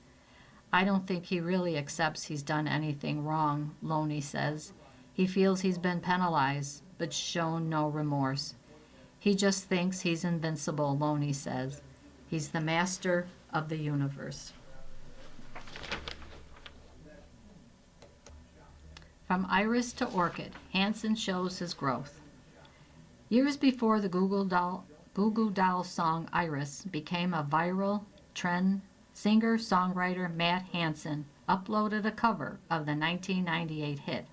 I don't think he really accepts he's done anything wrong, Loney says. He feels he's been penalized, but shown no remorse. He just thinks he's invincible, Loney says. He's the master of the universe. From iris to orchid, Hanson shows his growth. Years before the Goo Goo Dolls song Iris became a viral trend, singer-songwriter Matt Hanson uploaded a cover of the 1998 hit.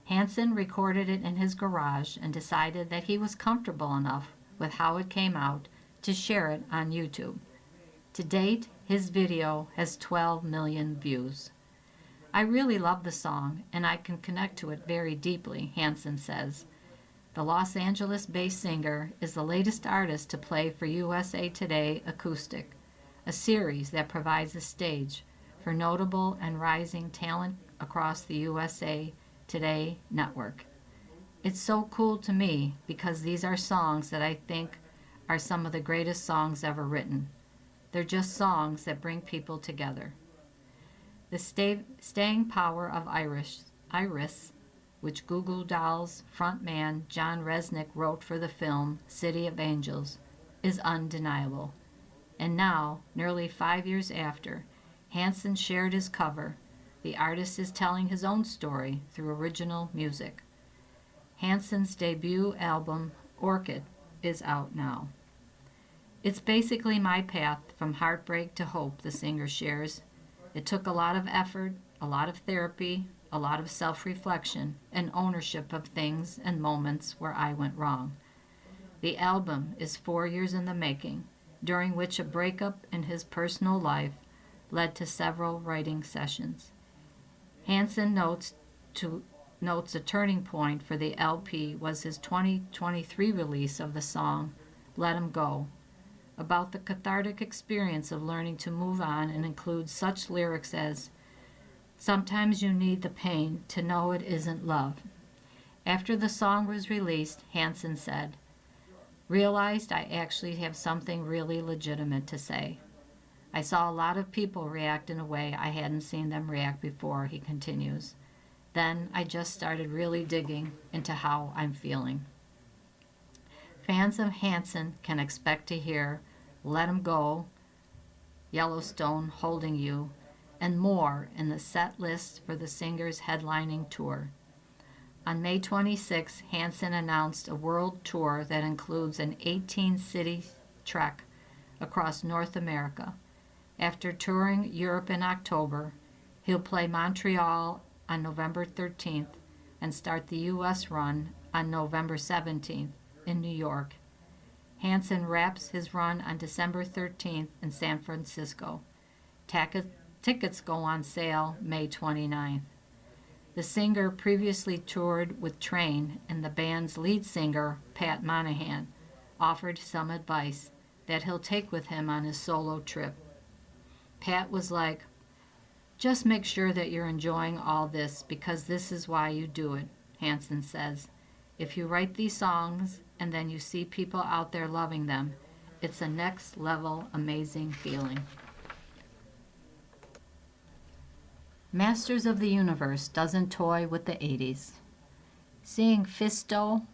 Hanson recorded it in his garage and decided that he was comfortable enough with how it came out to share it on YouTube. To date, his video has 12 million views. I really love the song, and I can connect to it very deeply, Hanson says. The Los Angeles-based singer is the latest artist to play for USA Today Acoustic, a series that provides a stage for notable and rising talent across the USA Today network. It's so cool to me because these are songs that I think are some of the greatest songs ever written. They're just songs that bring people together. The staying power of Iris, which Goo Goo Dolls frontman John Resnick wrote for the film City of Angels, is undeniable. And now, nearly 5 years after, Hanson shared his cover. The artist is telling his own story through original music. Hanson's debut album, Orchid, is out now. It's basically my path from heartbreak to hope, the singer shares. It took a lot of effort, a lot of therapy, a lot of self-reflection, and ownership of things and moments where I went wrong. The album is 4 years in the making, during which a breakup in his personal life led to several writing sessions. Hanson notes a turning point for the LP was his 2023 release of the song Let 'Em Go, about the cathartic experience of learning to move on, and includes such lyrics as, "Sometimes you need the pain to know it isn't love." After the song was released, Hanson said, "Realized I actually have something really legitimate to say. I saw a lot of people react in a way I hadn't seen them react before," he continues. "Then I just started really digging into how I'm feeling." Fans of Hanson can expect to hear Let 'Em Go, Yellowstone, Holding You, and more in the set list for the singer's headlining tour. On May 26, Hanson announced a world tour that includes an 18-city trek across North America. After touring Europe in October, he'll play Montreal on November 13th and start the U.S. run on November 17th in New York. Hanson wraps his run on December 13th in San Francisco. Tickets go on sale May 29th. The singer previously toured with Train, and the band's lead singer, Pat Monahan, offered some advice that he'll take with him on his solo trip. Pat was like, "Just make sure that you're enjoying all this because this is why you do it," Hansen says. "If you write these songs and then you see people out there loving them, it's a next level amazing feeling." Masters of the Universe doesn't toy with the 80s. Seeing Fisto,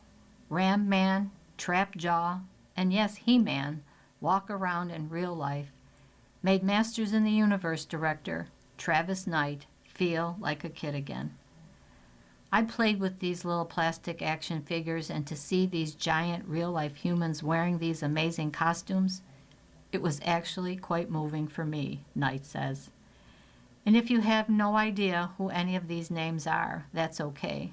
Ram Man, Trap Jaw, and yes, He-Man walk around in real life made Masters in the Universe director Travis Knight feel like a kid again. I played with these little plastic action figures, and to see these giant real-life humans wearing these amazing costumes, it was actually quite moving for me, Knight says. And if you have no idea who any of these names are, that's okay.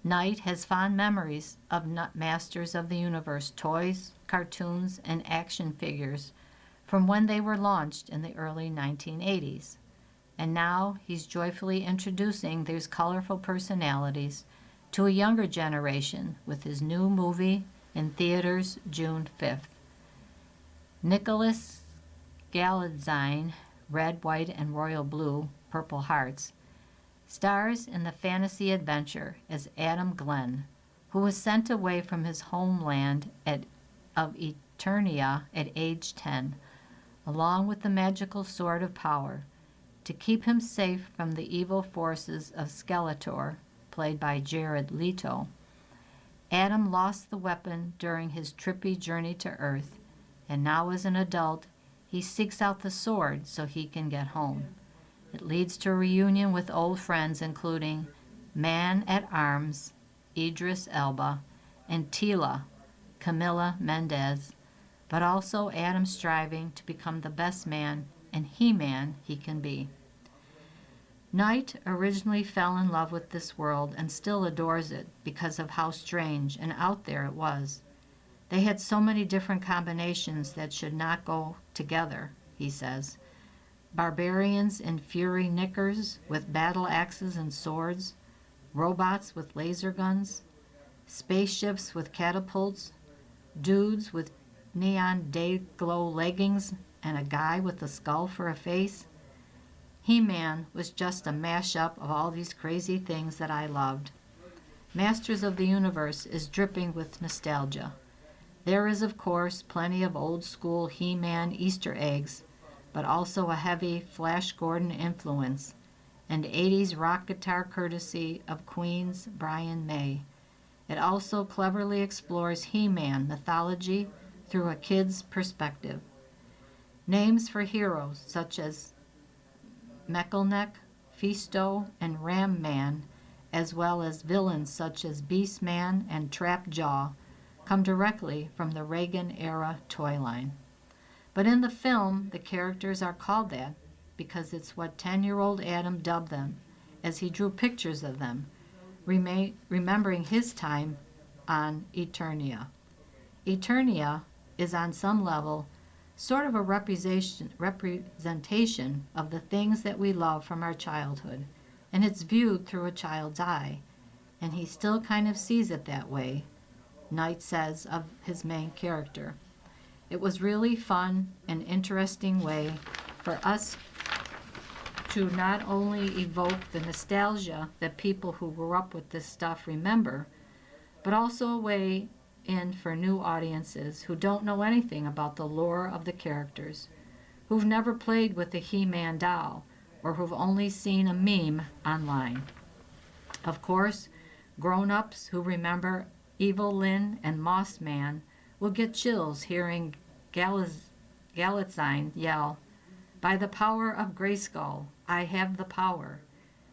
Knight has fond memories of Masters of the Universe toys, cartoons, and action figures from when they were launched in the early 1980s. And now he's joyfully introducing these colorful personalities to a younger generation with his new movie in theaters June 5th. Nicholas Galitzine, Red, White, and Royal Blue, Purple Hearts, stars in the fantasy adventure as Adam Glenn, who was sent away from his homeland of Eternia at age 10, along with the magical Sword of Power, to keep him safe from the evil forces of Skeletor, played by Jared Leto. Adam lost the weapon during his trippy journey to Earth, and now as an adult, he seeks out the sword so he can get home. It leads to a reunion with old friends including Man-at-Arms, Idris Elba, and Tila, Camila Mendez, but also Adam striving to become the best man and He-Man he can be. Knight originally fell in love with this world and still adores it because of how strange and out there it was. They had so many different combinations that should not go together, he says. Barbarians in fury knickers with battle axes and swords, robots with laser guns, spaceships with catapults, dudes with neon day-glow leggings, and a guy with a skull for a face. He-Man was just a mashup of all these crazy things that I loved. Masters of the Universe is dripping with nostalgia. There is, of course, plenty of old-school He-Man Easter eggs, but also a heavy Flash Gordon influence, and 80s rock guitar courtesy of Queen's Brian May. It also cleverly explores He-Man mythology through a kid's perspective. Names for heroes such as Mechalnek, Fisto, and Ram Man, as well as villains such as Beastman and Trap Jaw, come directly from the Reagan-era toy line. But in the film, the characters are called that because it's what 10-year-old Adam dubbed them as he drew pictures of them, remembering his time on Eternia. Eternia is on some level sort of a representation of the things that we love from our childhood, and it's viewed through a child's eye, and he still kind of sees it that way, Knight says of his main character. It was really fun and interesting way for us to not only evoke the nostalgia that people who grew up with this stuff remember, but also a way in for new audiences who don't know anything about the lore of the characters, who've never played with a He-Man doll, or who've only seen a meme online. Of course, grown-ups who remember Evil Lyn and Moss Man will get chills hearing Galitzine yell, "By the power of Grayskull, I have the power,"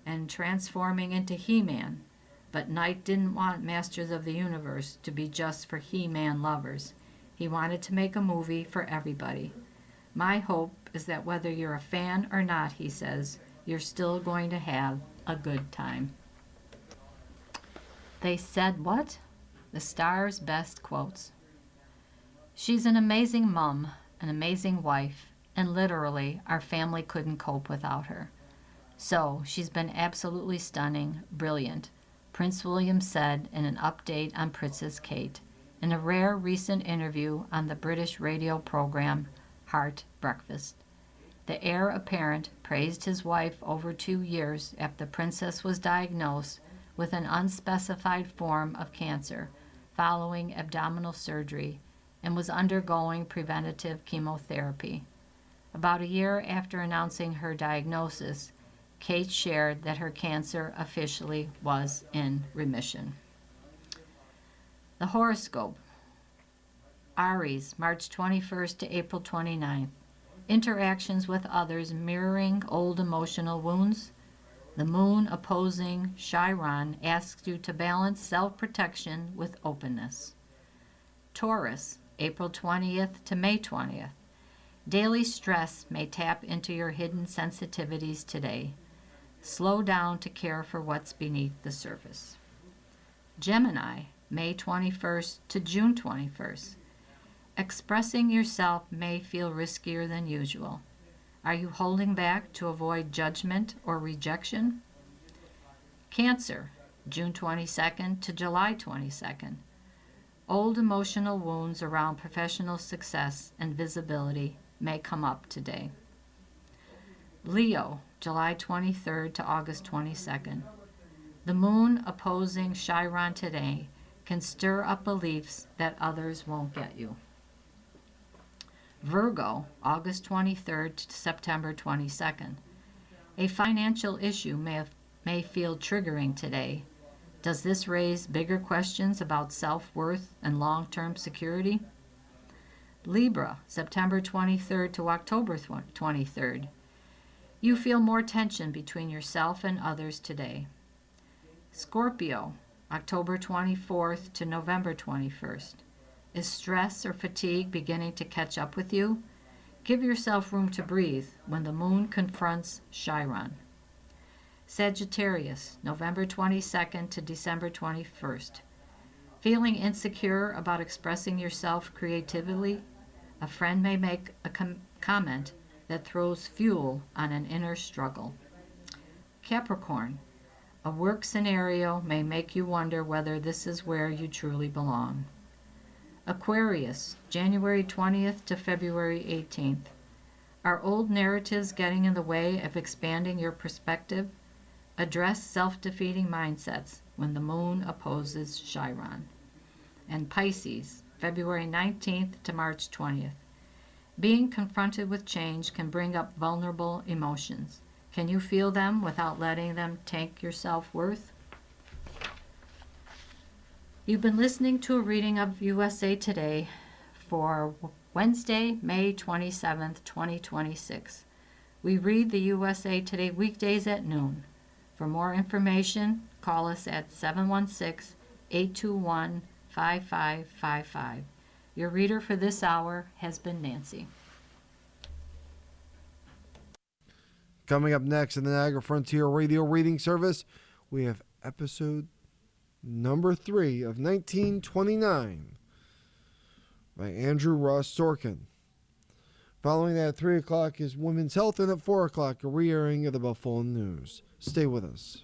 and transforming into He-Man. But Knight didn't want Masters of the Universe to be just for He-Man lovers. He wanted to make a movie for everybody. My hope is that whether you're a fan or not, he says, you're still going to have a good time. They said what? The star's best quotes. She's an amazing mom, an amazing wife, and literally our family couldn't cope without her. So, she's been absolutely stunning, brilliant, Prince William said in an update on Princess Kate, in a rare recent interview on the British radio program Heart Breakfast. The heir apparent praised his wife over 2 years after the princess was diagnosed with an unspecified form of cancer following abdominal surgery and was undergoing preventative chemotherapy. About a year after announcing her diagnosis, Kate shared that her cancer officially was in remission. The horoscope. Aries, March 21st to April 29th. Interactions with others mirroring old emotional wounds. The moon opposing Chiron asks you to balance self-protection with openness. Taurus, April 20th to May 20th. Daily stress may tap into your hidden sensitivities today. Slow down to care for what's beneath the surface. Gemini, May 21st to June 21st. Expressing yourself may feel riskier than usual. Are you holding back to avoid judgment or rejection? Cancer, June 22nd to July 22nd. Old emotional wounds around professional success and visibility may come up today. Leo, July 23rd to August 22nd. The moon opposing Chiron today can stir up beliefs that others won't get you. Virgo, August 23rd to September 22nd. A financial issue may feel triggering today. Does this raise bigger questions about self-worth and long-term security? Libra, September 23rd to October 23rd. You feel more tension between yourself and others today. Scorpio, October 24th to November 21st. Is stress or fatigue beginning to catch up with you? Give yourself room to breathe when the moon confronts Chiron. Sagittarius, November 22nd to December 21st. Feeling insecure about expressing yourself creatively? A friend may make a comment that throws fuel on an inner struggle. Capricorn, a work scenario may make you wonder whether this is where you truly belong. Aquarius, January 20th to February 18th. Are old narratives getting in the way of expanding your perspective? Address self-defeating mindsets when the moon opposes Chiron. And Pisces, February 19th to March 20th. Being confronted with change can bring up vulnerable emotions. Can you feel them without letting them tank your self-worth? You've been listening to a reading of USA Today for Wednesday, May 27th, 2026. We read the USA Today weekdays at noon. For more information, call us at 716-821-5555. Your reader for this hour has been Nancy. Coming up next in the Niagara Frontier Radio Reading Service, we have episode number 3 of 1929 by Andrew Ross Sorkin. Following that at 3 o'clock is Women's Health, and at 4 o'clock a re-airing of the Buffalo News. Stay with us.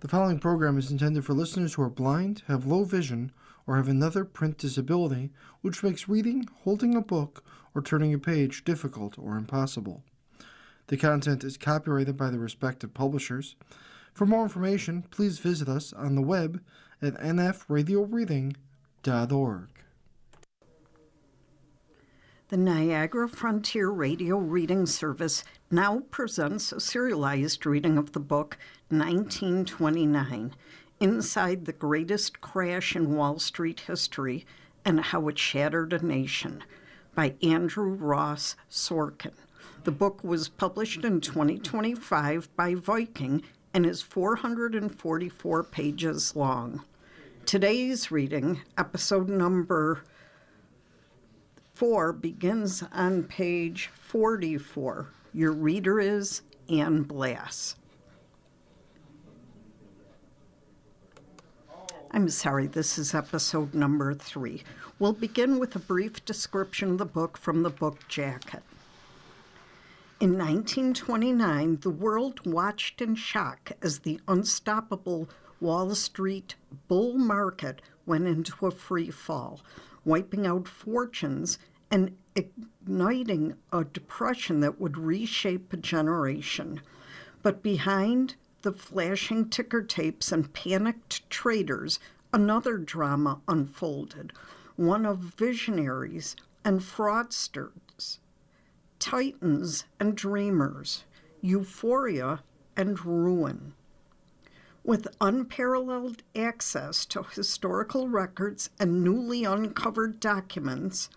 The following program is intended for listeners who are blind, have low vision, or have another print disability which makes reading, holding a book, or turning a page difficult or impossible. The content is copyrighted by the respective publishers. For more information, please visit us on the web at nfradioreading.org. The Niagara Frontier Radio Reading Service now presents a serialized reading of the book 1929, Inside the Greatest Crash in Wall Street History and How It Shattered a Nation, by Andrew Ross Sorkin. The book was published in 2025 by Viking and is 444 pages long. Today's reading, episode number 4, begins on page 44. Your reader is Anne Blass. I'm sorry, this is episode number 3. We'll begin with a brief description of the book from the book jacket. In 1929, the world watched in shock as the unstoppable Wall Street bull market went into a free fall, wiping out fortunes and igniting a depression that would reshape a generation. But behind the flashing ticker tapes and panicked traders, another drama unfolded, one of visionaries and fraudsters, titans and dreamers, euphoria and ruin. With unparalleled access to historical records and newly uncovered documents,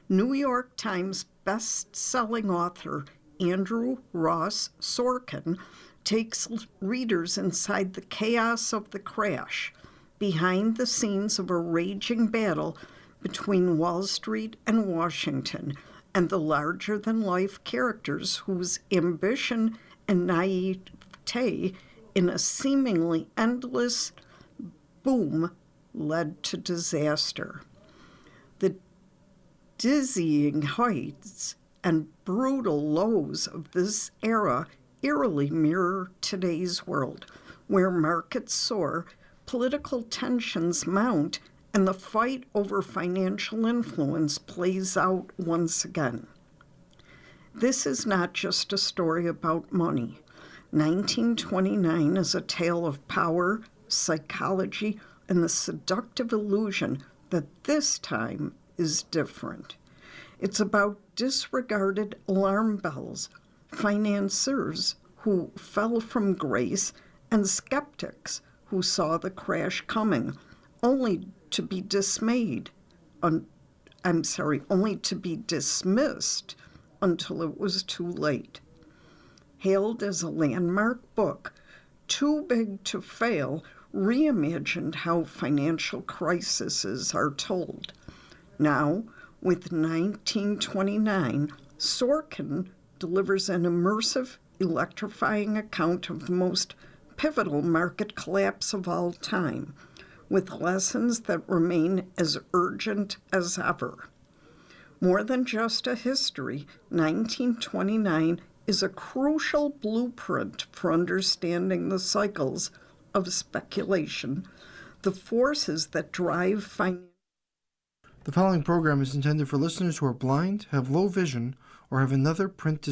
New York Times best-selling author Andrew Ross Sorkin takes readers inside the chaos of the crash, behind the scenes of a raging battle between Wall Street and Washington, and the larger-than-life characters whose ambition and naivete in a seemingly endless boom led to disaster. The dizzying heights and brutal lows of this era eerily mirror today's world, where markets soar, political tensions mount, and the fight over financial influence plays out once again. This is not just a story about money. 1929 is a tale of power, psychology, and the seductive illusion that this time is different. It's about disregarded alarm bells, financiers who fell from grace, and skeptics who saw the crash coming, only to be dismissed until it was too late. Hailed as a landmark book, Too Big to Fail reimagined how financial crises are told. Now, with 1929, Sorkin delivers an immersive, electrifying account of the most pivotal market collapse of all time, with lessons that remain as urgent as ever. More than just a history, 1929 is a crucial blueprint for understanding the cycles of speculation, the forces that drive finance. The following program is intended for listeners who are blind, have low vision, or have another print disability.